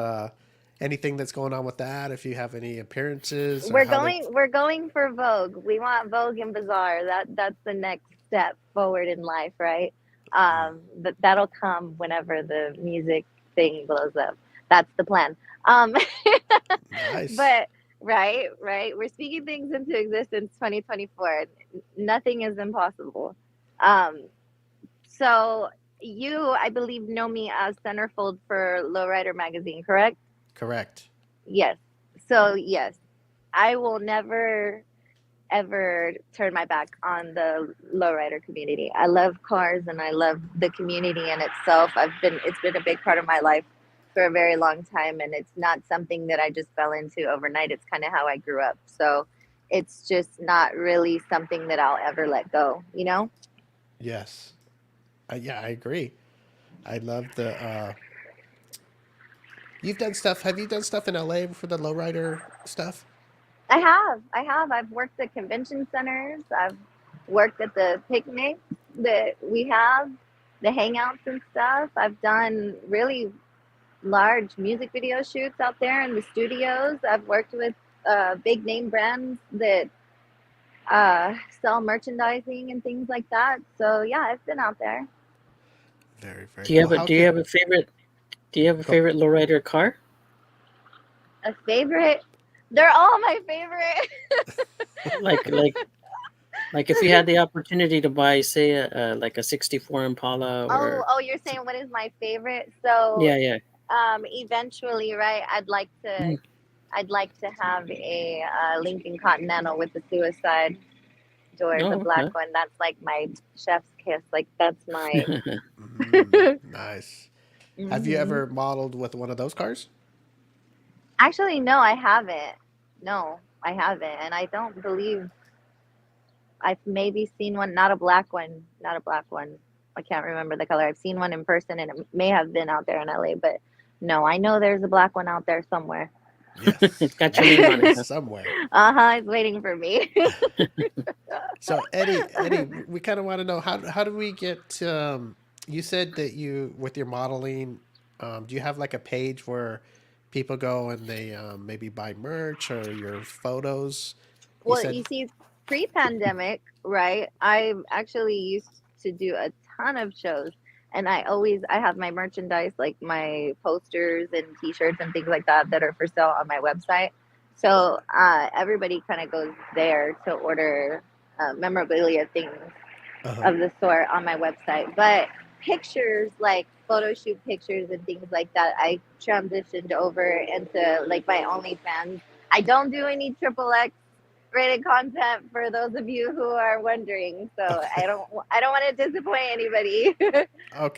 anything that's going on with that? If you have any appearances or we're how they going we're going for Vogue. We want Vogue and Bazaar. That's the next step forward in life, right? But that'll come whenever the music thing blows up. That's the plan. nice. But Right, right. We're speaking things into existence 2024. Nothing is impossible. Um, so you, I believe, know me as centerfold for Lowrider magazine, correct? Correct. Yes. So yes, I will never ever turn my back on the lowrider community. I love cars and I love the community in itself. It's been a big part of my life for a very long time, and it's not something that I just fell into overnight. It's kind of how I grew up. So it's just not really something that I'll ever let go, you know? Yes. Yeah, I agree. I love the. You've done stuff. Have you done stuff in LA for the lowrider stuff? I have. I have. I've worked at convention centers. I've worked at the picnics that we have, the hangouts and stuff. I've done really large music video shoots out there in the studios. I've worked with big name brands that sell merchandising and things like that. So yeah, I've been out there. Very, very Do you cool. have a How Do you can have a favorite? Do you have a go? favorite lowrider car? A favorite? They're all my favorite. Like like like if you had the opportunity to buy, say, like a '64 Impala Oh, or oh, you're saying what is my favorite? So yeah, yeah. eventually, right? Mm. I'd like to have a Lincoln Continental with the suicide door, the Oh, black one. That's like my chef's kiss. Like that's my. okay. Nice. Have you hmm ever modeled with one of those cars? Actually, no, I haven't. No, I haven't, and I don't believe I've maybe seen one. Not a black one. Not a black one. I can't remember the color. I've seen one in person, and it may have been out there in LA, but no, I know there's a black one out there somewhere. Yes. It's got your name on it. Definitely Huh? somewhere. It's waiting for me. So Eddie, we kind of want to know how do we get? You said that you with your modeling, do you have like a page where people go and they maybe buy merch or your photos? You Well, said you see, pre-pandemic, right? I actually used to do a ton of shows, and I have my merchandise, like my posters and T-shirts and things like that, that are for sale on my website. So everybody kind of goes there to order memorabilia things uh of the sort on my website. But pictures, like photo shoot pictures and things like that, I transitioned over into like my OnlyFans. I don't do any triple X rated content for those of you who are wondering. So okay, I don't want to disappoint anybody.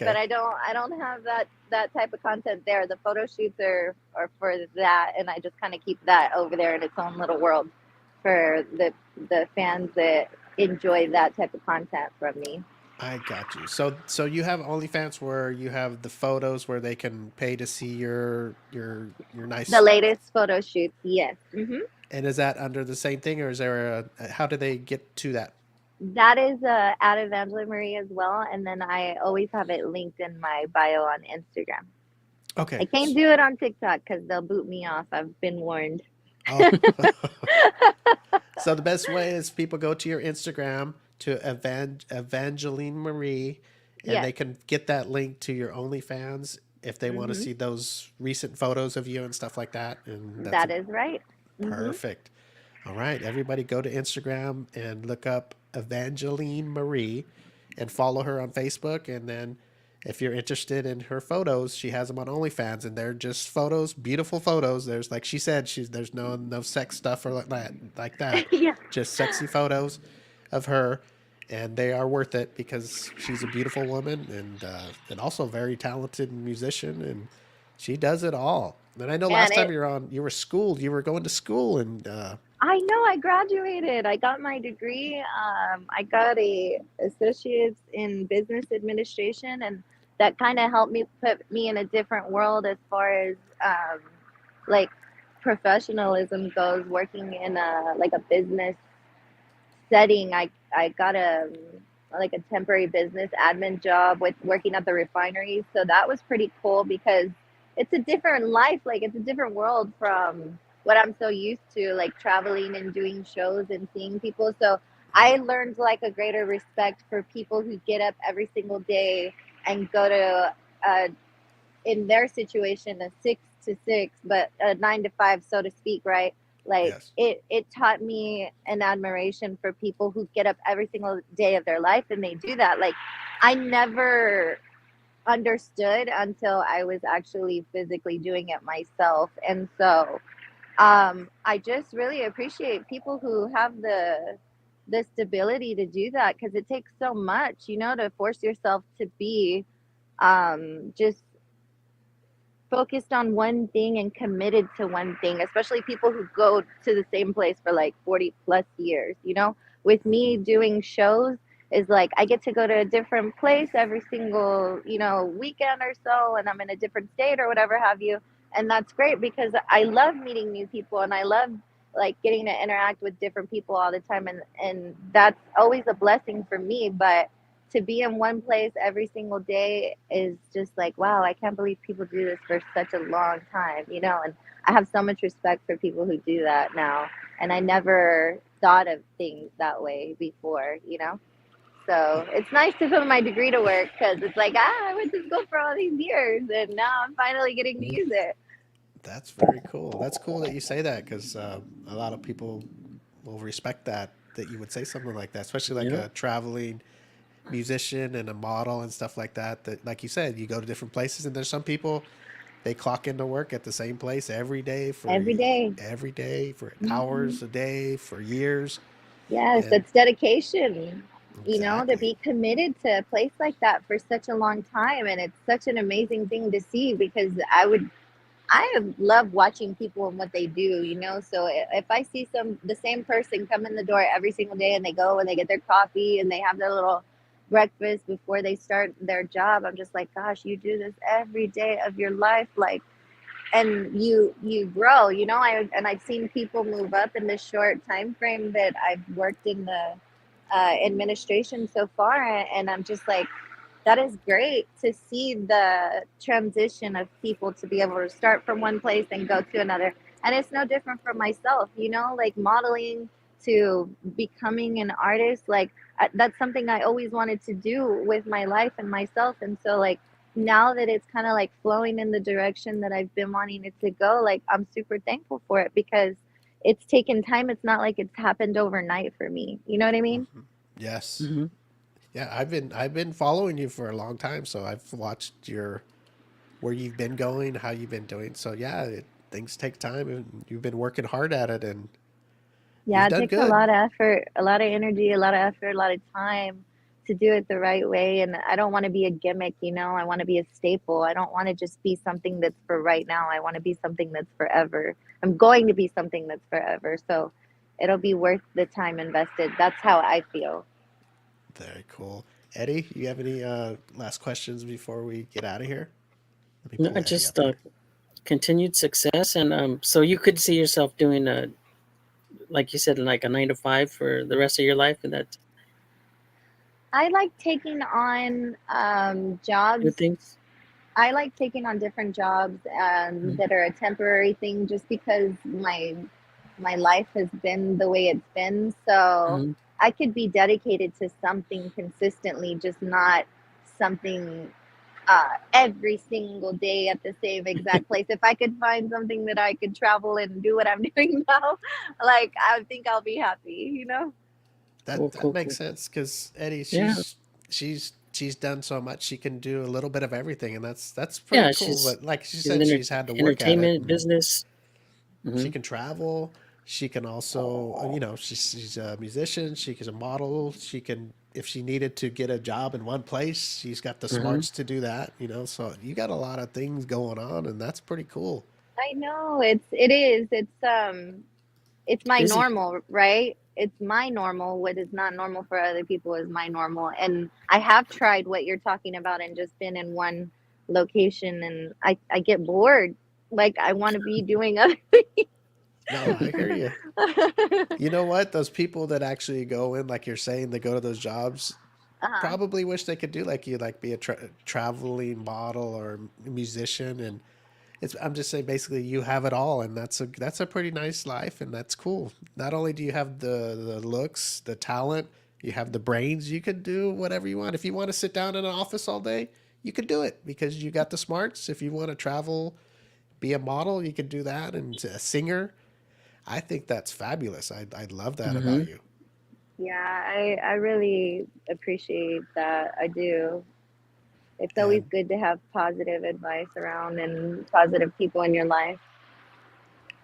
But okay, I don't have that type of content there. The photo shoots are for that, and I just kind of keep that over there in its own little world for the fans that enjoy that type of content from me. I got you. So you have OnlyFans where you have the photos where they can pay to see your The nice. latest photo shoots, yes. And is that under the same thing, or is there a? How do they get to that? That is at Evangelin Marie as well, and then I always have it linked in my bio on Instagram. I Okay. can't do it on TikTok because they'll boot me off. I've been warned. Oh. So the best way is people go to your Instagram to Evangeline Marie, and Yes. they can get that link to your OnlyFans if they want to hmm see those recent photos of you and stuff like that. And that's That is right. hmm perfect. All right, everybody go to Instagram and look up Evangeline Marie and follow her on Facebook. And then if you're interested in her photos, she has them on OnlyFans, and they're just photos, beautiful photos. There's like she said, there's no sex stuff or like that, Yeah. just sexy photos of her, and they are worth it because she's a beautiful woman and also a very talented musician, and she does it all. And I know And last time it, you were schooled, you were going to school, and I know I graduated. I got my degree. I got a associate's in business administration, and that kind of helped me put me in a different world as far as like professionalism goes. Working in a like a business setting, I got a like a temporary business admin job with working at the refinery. So that was pretty cool because it's a different life. Like it's a different world from what I'm so used to, like traveling and doing shows and seeing people. So I learned like a greater respect for people who get up every single day and go to in their situation a 6 to 6, but a 9 to 5, so to speak, right? Like Yes. it taught me an admiration for people who get up every single day of their life and they do that. Like I never understood until I was actually physically doing it myself. And so I just really appreciate people who have the stability to do that, because it takes so much, you know, to force yourself to be just focused on one thing and committed to one thing, especially people who go to the same place for like 40 plus years, you know. With me doing shows is like I get to go to a different place every single, you know, weekend or so, and I'm in a different state or whatever have you. And that's great because I love meeting new people and I love like getting to interact with different people all the time, and that's always a blessing for me. But to be in one place every single day is just like, wow, I can't believe people do this for such a long time, you know. And I have so much respect for people who do that now, and I never thought of things that way before, you know. So it's nice to put my degree to work, because it's like, I went to school for all these years and now I'm finally getting to use it. That's very cool. That's cool that you say that, because a lot of people will respect that you would say something like that, especially like Yeah. a traveling musician and a model and stuff like that. That, like you said, you go to different places, and there's some people they clock into work at the same place Every day. every day for Mhm. hours a day for years. Yes, And that's dedication, you know, to exactly, be committed to a place like that for such a long time. And it's such an amazing thing to see, because I love watching people and what they do, you know. So if I see the same person come in the door every single day and they go and they get their coffee and they have their little breakfast before they start their job, I'm just like, gosh, you do this every day of your life. Like, and you grow, you know. I've seen people move up in this short time frame that I've worked in the administration so far, and I'm just like, that is great to see the transition of people to be able to start from one place and go to another. And it's no different for myself, you know, like modeling to becoming an artist. Like that's something I always wanted to do with my life and myself. And so like now that it's kind of like flowing in the direction that I've been wanting it to go, like I'm super thankful for it, because it's taken time. It's not like it's happened overnight for me. You know what I mean? yes, Hmm. yeah. I've been following you for a long time, so I've watched your where you've been going, how you've been doing. So yeah, things take time, and you've been working hard at it, and Yeah, you've it done takes a good. lot of effort, a lot of energy, a lot of effort, a lot of time to do it the right way. And I don't want to be a gimmick, you know. I want to be a staple. I don't want to just be something that's for right now. I want to be something that's forever. I'm going to be something that's forever. So it'll be worth the time invested. That's how I feel. Very cool. Eddie, you have any last questions before we get out of here? Let me No, pull Eddie just up here. continued success, and so you could see yourself doing like you said, like a 9 to 5 for the rest of your life, and that I like taking on good jobs. things. I like taking on different jobs that are a temporary thing, just because my life has been the way it's been. So Mm-hmm. I could be dedicated to something consistently, just not something every single day at the same exact place. If I could find something that I could travel and do what I'm doing now, like I think I'll be happy, you know? Cool, That cool, makes cool. sense, because Eddie, Yeah, she's done so much. She can do a little bit of everything, and that's pretty yeah. cool. But like she She's said, she's had to work at it, entertainment and business. she Hmm. can travel. She can also, she's a musician. She's a model. She can, if she needed to get a job in one place, she's got the Hmm. smarts to do that. You know, so you got a lot of things going on, and that's pretty cool. I know it is. It's my Busy. normal, right? It's my normal. What is not normal for other people is my normal. And I have tried what you're talking about and just been in one location, and I get bored. Like I want to be doing other No, I hear you. things. You know what? Those people that actually go in, like you're saying, they go to those jobs, Uh-huh. probably wish they could do like you, like be a traveling model or musician. And it's, I'm just saying, basically, you have it all, and that's a pretty nice life, and that's cool. Not only do you have the looks, the talent, you have the brains. You could do whatever you want. If you want to sit down in an office all day, you could do it because you got the smarts. If you want to travel, be a model, you could do that, and a singer. I think that's fabulous. I love that Hmm. about you. Yeah, I really appreciate that. I do. It's always And good to have positive advice around and positive people in your life.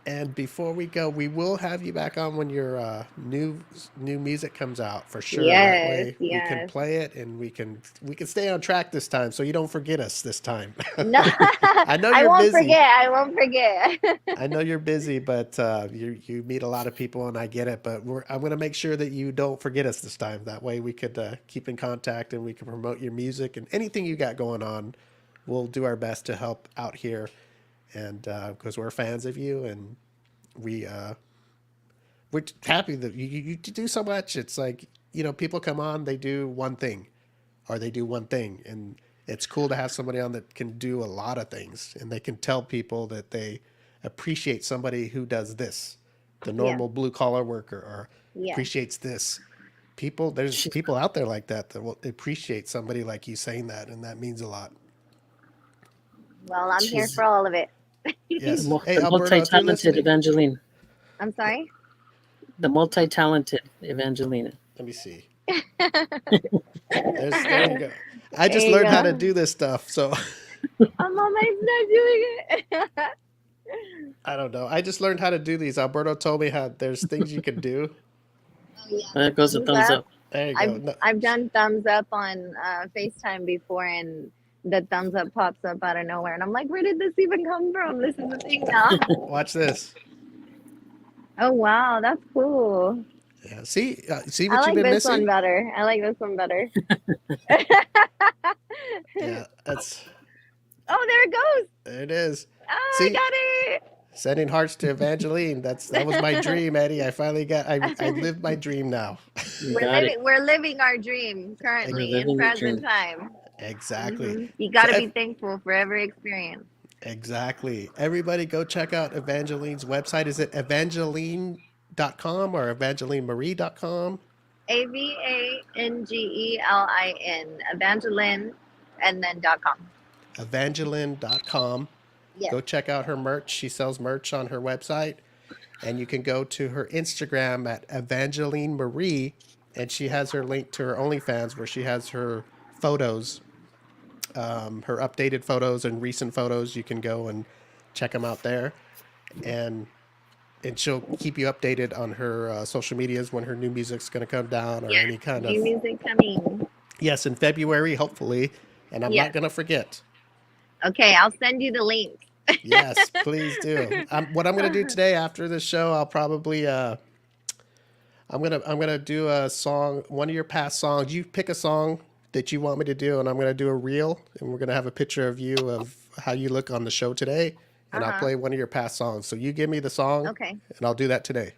And before we go, we will have you back on when your new music comes out for sure. That Yes, way we can yes. play it and we can stay on track this time, so you don't forget us this time. No, I know I you're won't busy. forget. I won't forget. I know you're busy, but you meet a lot of people, and I get it. But I'm going to make sure that you don't forget us this time. That way we could keep in contact and we can promote your music and anything you got going on. We'll do our best to help out here, and because we're fans of you and we we're happy that you do so much. It's like, people come on, they do one thing or they do one thing. And it's cool to have somebody on that can do a lot of things and they can tell people that they appreciate somebody who does this, the Yes, normal blue collar worker, or yes. appreciates this. There's She's people out there like that that will appreciate somebody like you saying that. And that means a lot. Well, I'm here she's for all of it. Yes. Hey, the Alberto, if you're multi-talented listening, Evangeline. I'm sorry. The multi-talented Evangelina. let me see. There you go. I There just you learned how to go. do this stuff. So I'm on my not doing it. I don't know. I just learned how to do these. Alberto told me how there's things you can do. Oh yeah, There the goes a thumbs thumbs up. up. There you go. I've No, I've done thumbs up on FaceTime before, and the thumbs up pops up out of nowhere, and I'm like, where did this even come from? This is a thing now. watch this. Oh wow, that's cool. Yeah. See I what you've like been this one missing? better. I like this one better. Yeah. That's Oh, there it goes. there it is. Oh, I See, got sending hearts to Evangeline. That was my dream, Eddie. I finally got. I it. lived my dream now. You got it. We're living our dream We're currently in living the present dream. time. Exactly. You got So to be thankful for every experience. exactly. Everybody go check out Evangeline's website. Is it evangeline.com or evangelineMarie.com? Avangelin, Evangeline, and then .com. Evangeline.com. Yes. Go check out her merch. She sells merch on her website. And you can go to her Instagram at Avangelin Marie. And she has her link to her OnlyFans where she has her photos, her updated photos and recent photos. You can go and check them out there. And she'll keep you updated on her social medias when her new music's going to come down or Yes. any kind New of. music coming. Yes, in February, hopefully. And I'm not Yes. going to forget. Okay, I'll send you the link. Yes, please do. What I'm gonna do today after this show, I'll probably I'm gonna do a song, one of your past songs. You pick a song that you want me to do, and I'm gonna do a reel, and we're gonna have a picture of you of how you look on the show today, and I'll Uh-huh. play one of your past songs. So you give me the song, Okay. and I'll do that today.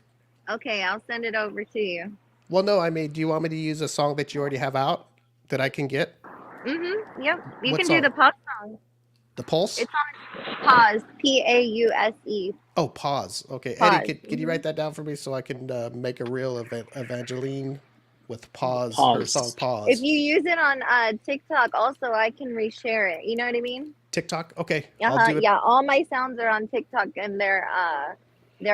Okay, I'll send it over to you. Well, no, I mean, do you want me to use a song that you already have out that I can get? Yep. You What can do song? the pause song. The Pulse? It's on pause. Pause. Oh, pause. Okay, Eddie, Pause. can you write that down for me so I can make a reel of Evangeline with pause, her song Pause. If Pause. you use it on TikTok, also I can reshare it. You know what I mean? TikTok? Okay, I'll do it. Yeah. All my sounds are on TikTok, and they're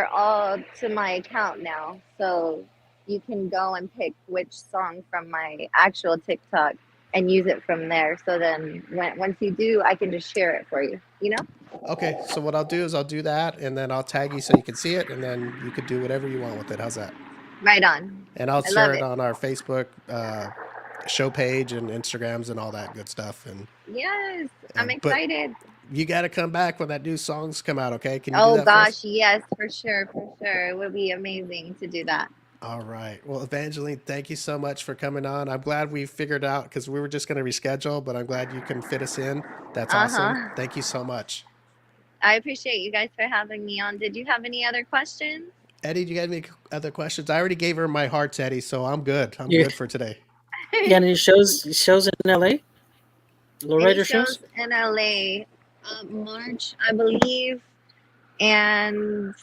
all to my account now. So you can go and pick which song from my actual TikTok and use it from there. So then once you do, I can just share it for you. You know? Okay, so what I'll do is I'll do that, and then I'll tag you so you can see it, and then you could do whatever you want with it. How's that? Right on. And I'll I love share it it. on our Facebook show page and Instagrams and all that good stuff. Yes, I'm But excited. you got to come back when that new songs come out, okay? Can you do Oh that for us? gosh, yes, for sure. It would be amazing to do that. All right. Well, Evangeline, thank you so much for coming on. I'm glad we figured out because we were just going to reschedule, but I'm glad you can fit us in. That's awesome. Uh-huh. Thank you so much. I appreciate you guys for having me on. Did you have any other questions? Eddie, do you have any other questions? I already gave her my hearts, Eddie, so I'm good. I'm Yeah. good for today. Yeah, any shows in LA? Lowrider Any shows? in LA, March, I believe, and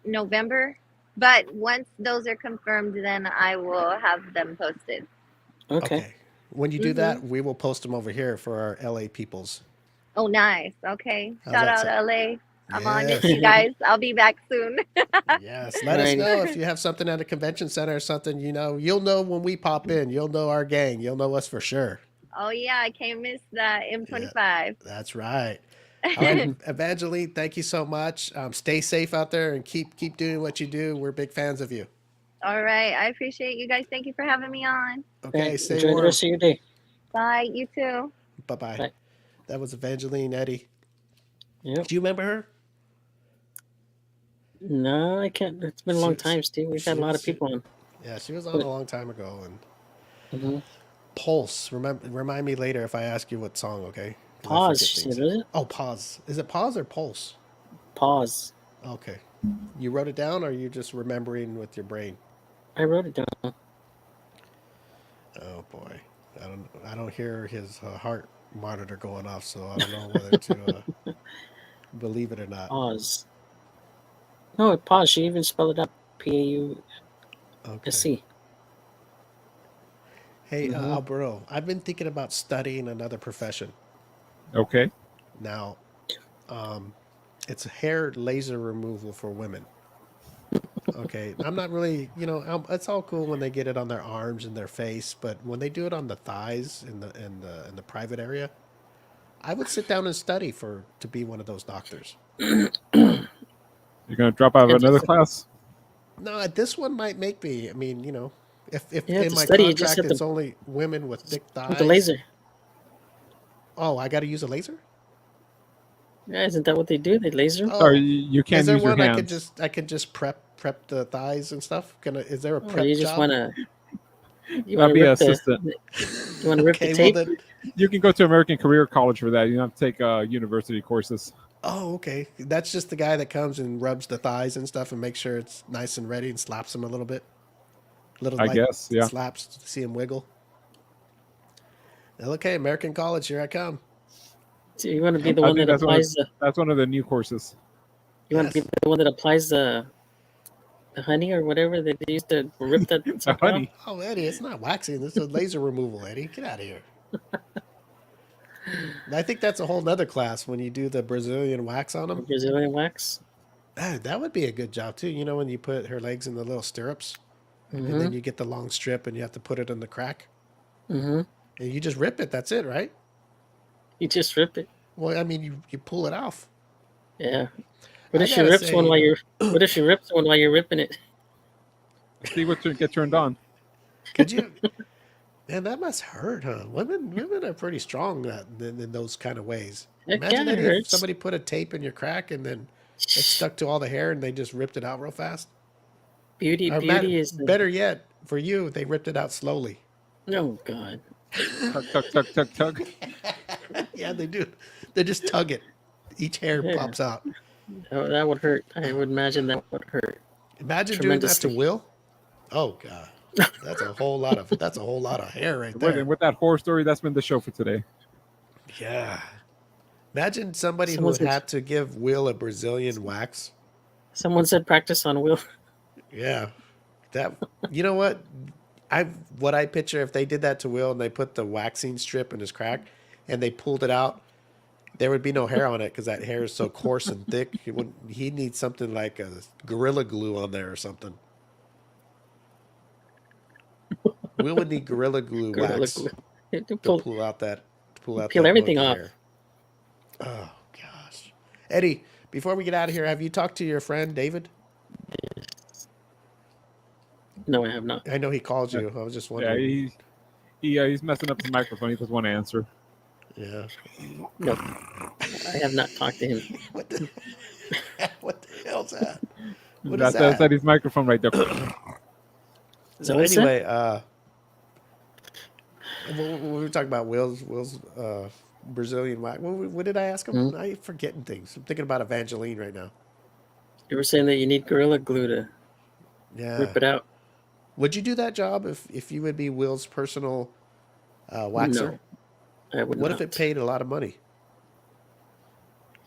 November. But once those are confirmed, then I will have them posted. Okay. When you do that, we will post them over here for our LA peoples. Oh, nice. Okay. How's Shout that out sound? LA. I'm on it, Yes. you guys. I'll be back soon. Yes. Let us Right. know if you have something at a convention center or something. You'll know when we pop in. You'll know our gang. You'll know us for sure. Oh yeah, I can't miss that Yeah, M25. that's right. All right, Evangeline, thank you so much. Stay safe out there and keep doing what you do. We're big fans of you. All right, I appreciate you guys. Thank you for having me on. Okay, Right. stay Enjoy the warm. rest of your day. Bye. You too. Bye bye. Bye. That was Evangeline Eddie. Yep. Do you remember her? No, I can't. It's been a long She- time, Steve. We've had a lot of people on. Yeah, she was on a long time ago. And hmm Pulse. Remind me later if I ask you what song. Okay. 'Cause I Pause, forget she things. said, was it? Oh, pause. Is it pause or pulse? Pause. Okay. You wrote it down, or are you just remembering with your brain? I wrote it down. Oh boy, I don't hear his heart monitor going off, so I don't know whether to believe it or not. Pause. No, it paused. She even spelled it out. Okay. P-A-U-S-C. Hey, Mhm. Alberto, I've been thinking about studying another profession. Okay. Now, it's hair laser removal for women. Okay, I'm not really, it's all cool when they get it on their arms and their face, but when they do it on the thighs in the private area, I would sit down and study to be one of those doctors. You're gonna drop out of another class. No, this one might make me. I mean, if You have in to my study, you just contract have it's to only women with thick with thighs. the laser. Oh, I got to use a laser. Yeah, isn't that what they do? They laser 'em? Sorry, Oh, you is can't there use your one hands. I could just prep the thighs and stuff? Is there a Or prep you just job? you I'll wanna be an rip the assistant. you wanna rip the Okay, well tape? then. You can go to American Career College for that. You don't have to take university courses. Oh, okay. That's just the guy that comes and rubs the thighs and stuff and makes sure it's nice and ready and slaps them a little bit. Little I light guess, yeah. slaps to see him wiggle. Well, okay, American College, here I come. So you wanna be the I one think that that's applies that's one of the new courses. you wanna be Yes. the one that applies the honey or whatever that they used to rip that The sucker off? honey. Oh, Eddie, it's not waxing. This is laser removal, Eddie. Get out of here. I think that's a whole nother class when you do the Brazilian wax on them. Brazilian wax. That would be a good job too. You know, when you put her legs in the little stirrups and then Mm-hmm. you get the long strip and you have to put it in the crack Mm-hmm. and you just rip it. That's it, right? You just rip it. Well, I mean, you pull it off. Yeah. What I if she gotta rips say, one while you're what if she rips one while you're ripping it? See what get turned on. could you? Man, that must hurt, huh? Women are pretty strong in those kind of ways. Heck Imagine yeah, it Eddie, if hurts. somebody put a tape in your crack and then it stuck to all the hair and they just ripped it out real fast. Beauty Or is the better yet, for you, they ripped it out slowly. oh god. Tug, tug, tug, tug, tug. Yeah, they do. They just tug it. Each hair Yeah. pops out. That would hurt. I would imagine that would hurt. Imagine doing that to Tremendously. Will. Oh god, that's a whole lot of hair right With, there. with that horror story, that's been the show for today. Yeah. Imagine somebody who Someone would said- have to give Will a Brazilian wax. Someone said practice on Will. Yeah. That you know what? What I picture if they did that to Will and they put the waxing strip in his crack and they pulled it out, there would be no hair on it because that hair is so coarse and thick. He needs something like a gorilla glue on there or something. Will would need gorilla glue Gorilla wax glue. To to pull- pull out that Peel everything monkey off. hair. Oh gosh, Eddie. Before we get out of here, have you talked to your friend David? No, I have not. I know he called you. I was just Yeah, wondering. he's messing up his microphone. He doesn't want to answer. Yeah. No. I have not talked to him. What the? What the hell's that? What is That's that? that's his microphone right there. So What is that? anyway, we were talking about Will's Brazilian wax. What did I ask him? Hmm? I'm forgetting things. I'm thinking about Avangelin right now. You were saying that you need gorilla glue to Yeah. rip it out. Would you do that job if you would be Will's personal waxer? No, I would What not. if it paid a lot of money?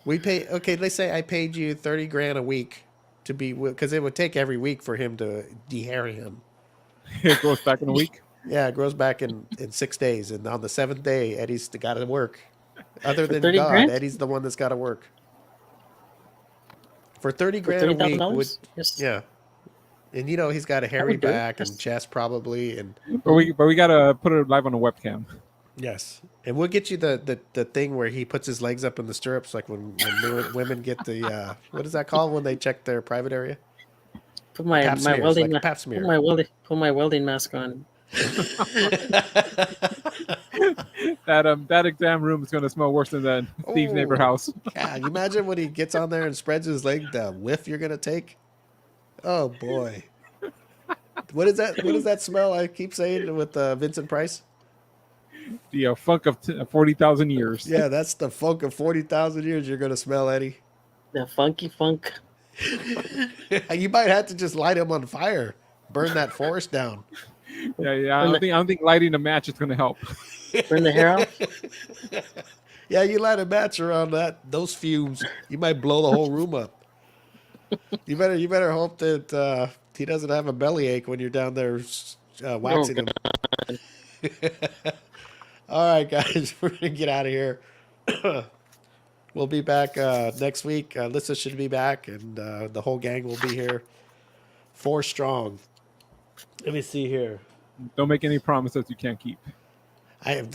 We pay. Okay, let's say I paid you $30,000 a week to be because it would take every week for him to dehair him. It goes back in a week. Yeah, it grows back in 6 days, and on the 7th day, Eddie's got to work. Other For than 30 God, grand? Eddie's the one that's got to work. For 30 For grand a week would, $30,000? Yes. yeah. And you know he's got a hairy would do it. back and That's- chest probably, and But we gotta put it live on a webcam. yes, and we'll get you the thing where he puts his legs up in the stirrups, like when women get the what is that called when they check their private area? Put my Pap my smears, welding like a ma- pap smear. put my welding mask on. That exam room is gonna smell worse than that Steve's neighbor Oh, house. God, you imagine when he gets on there and spreads his leg, the whiff you're gonna take. Oh boy, what is that? What is that smell? I keep saying with Vincent Price. The funk of 40,000 years. Yeah, that's the funk of 40,000 years. You're gonna smell, Eddie. The funky funk. You might have to just light him on fire, burn that forest down. Yeah. I don't think lighting a match is gonna help. Burn the hair off. Yeah, you light a match around those fumes, you might blow the whole room up. You better hope that he doesn't have a bellyache when you're down there waxing him. All right, guys, we're gonna get out of here. We'll be back next week. Lissa should be back, and the whole gang will be here. 4 strong. Let me see here. Don't make any promises you can't keep. I'm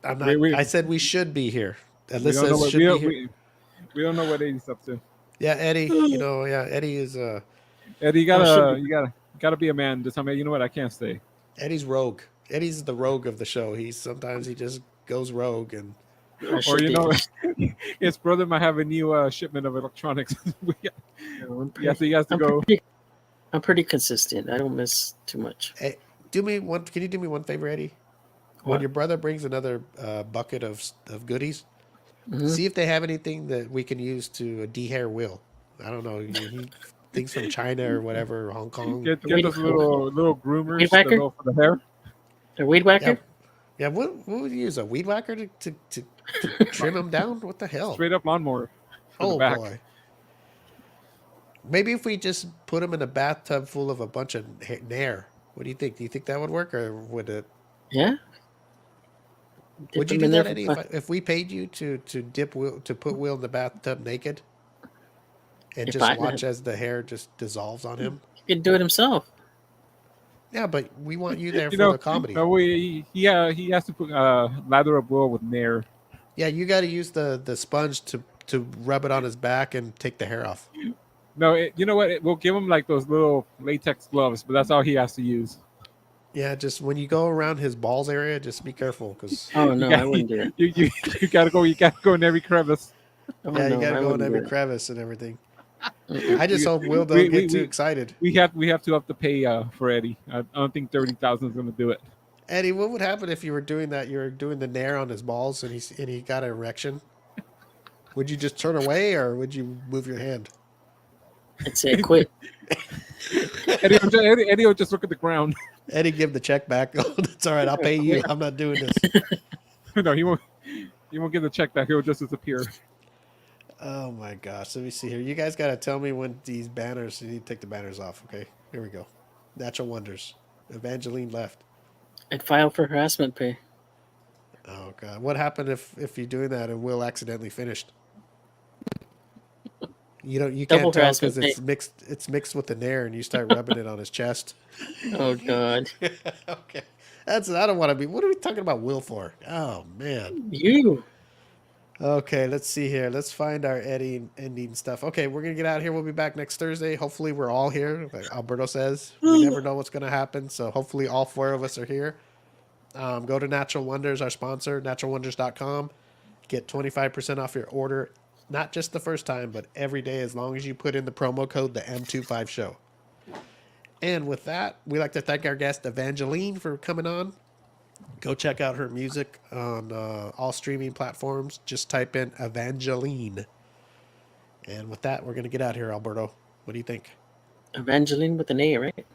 not. I said we should be here. Alyssa should be here. We don't know what Eddie's up to. Yeah, Eddie. You know, yeah, Eddie is. Eddie, you gotta be a man. Just tell me, you know what? I can't stay. Eddie's rogue. Eddie's the rogue of the show. Sometimes he just goes rogue, and Or you know, his brother might have a new shipment of electronics. Yes, he has to go. I'm pretty consistent. I don't miss too much. hey, do me one. Can you do me one favor, Eddie? When What? your brother brings another bucket of goodies, Mhm. see if they have anything that we can use to dehair Will. I don't know. Things from China or whatever, Hong Kong. Get those little groomers Weed to whacker? go for the hair. A weed whacker? Yeah, what would you use? A weed whacker to trim him down? What the hell? Straight up lawnmower. For the Oh back. boy. Maybe if we just put him in a bathtub full of a bunch of nair. What do you think? Do you think that would work, or would it? Yeah. Would Dip you them do in that, there Eddie? for If we paid you to dip Will, to put Will in the bathtub naked, and If just I- watch as the hair just dissolves on him? He could do it himself. Yeah, but we want you there You for know, the comedy. no, he has to put lather up Will with Nair. Yeah, you got to use the sponge to rub it on his back and take the hair off. No, you know what? We'll give him like those little latex gloves, but that's all he has to use. Yeah, just when you go around his balls area, just be careful because Oh no, You I wouldn't do that. You gotta go. You gotta go in every crevice. Oh, yeah, no, you got to I go in wouldn't do every that. crevice and everything. Mm-mm. I just hope Will don't We- get too excited. We have to up the pay for Eddie. I don't think 30,000 is gonna do it. Eddie, what would happen if you were doing that? You were doing the nair on his balls and he got an erection. Would you just turn away or would you move your hand? I'd say quit. Eddie will just look at the ground. Eddie, give the check back. Oh, that's all right. I'll pay you. I'm not doing this. No, he won't. He won't give the check back. He'll just disappear. Oh my gosh. Let me see here. You guys got to tell me when these banners. You need to take the banners off. Okay. Here we go. Natural Wonders. Evangeline left. I'd file for harassment pay. Oh god. What happened if you're doing that and Will accidentally finished? You Double can't tell because harassment it's mixed with the nair and you start rubbing it on his chest. Oh God. Okay. I don't want to be. What are we talking about Will for? Oh man. You. Okay, let's see here. Let's find our Eddie ending stuff. Okay, we're gonna get out of here. We'll be back next Thursday. Hopefully we're all here. Like Alberto says, we never know what's gonna happen. So hopefully all 4 of us are here. Go to Natural Wonders, our sponsor, naturalwonders.com. Get 25% off your order. Not just the first time, but every day as long as you put in the promo code, the M25 show. And with that, we'd like to thank our guest, Avangelin, for coming on. Go check out her music on all streaming platforms. Just type in Avangelin. And with that, we're going to get out of here, Alberto. What do you think? Avangelin with an A, right?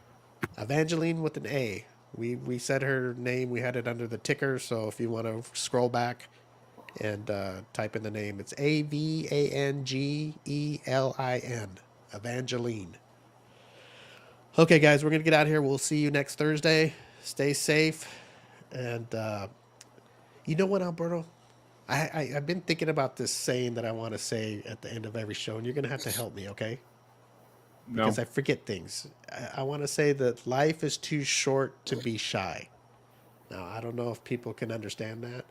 Avangelin with an A. We said her name. We had it under the ticker. So if you want to scroll back and type in the name, it's Avangelin. Avangelin. Okay, guys, we're going to get out of here. We'll see you next Thursday. Stay safe. And you know what, Alberto? I've been thinking about this saying that I want to say at the end of every show, and you're going to have to help me, okay? No. because I forget things. I want to say that life is too short to be shy. Now, I don't know if people can understand that,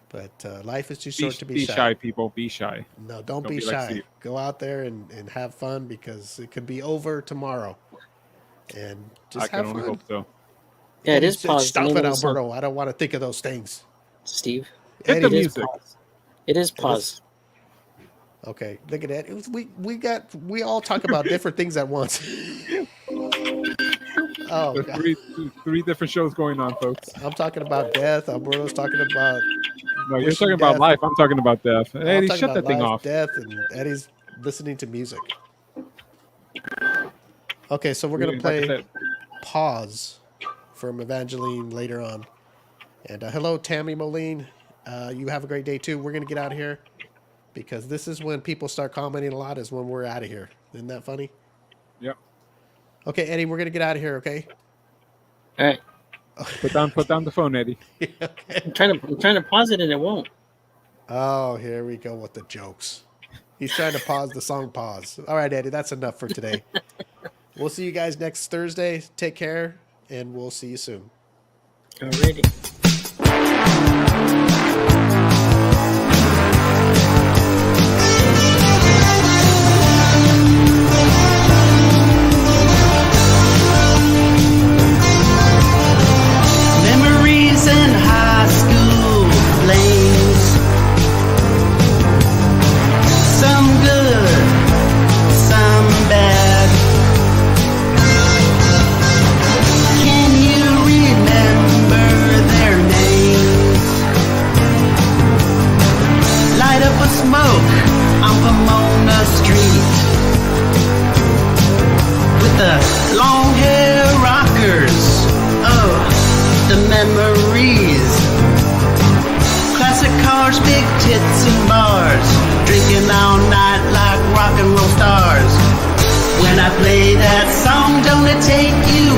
but life is too short to be shy. Be shy, people. Be shy. No, don't be be like shy. Steve. Go out there and have fun because it could be over tomorrow. And just I can have only fun. hope so. Yeah, it is Eddie, pause. Stop The it, name of the song. Alberto. I don't want to think of those things. Steve. Hit the Eddie, It is music. pause. It is pause. Okay, look at that. We all talk about different things at once. Oh, There's God. three different shows going on, folks. I'm talking about death. Alberto's talking about. No, you're wishing talking about death. life. I'm talking about death. I'm Eddie, talking shut about that thing life, off. death, and Eddie's listening to music. Okay, so we're gonna Like I play said, Pause from Evangeline later on. And hello, Tammy Moline. You have a great day too. We're gonna get out of here because this is when people start commenting a lot. Is when we're out of here. Isn't that funny? Yep. Okay, Eddie, we're gonna get out of here. Okay. All right. Put down the phone, Eddie. Okay. I'm trying to pause it and it won't. Oh, here we go with the jokes. He's trying to pause the song. Pause. All right, Eddie, that's enough for today. We'll see you guys next Thursday. Take care, and we'll see you soon. Alrighty. Memories in high school flames. Some good, some bad. Can you remember their names? Light up a smoke on Pomona Street with the long hair rockers. Oh, the memories. Classic cars, big tits and bars. Drinking all night like rock and roll stars. When I play that song, don't it take you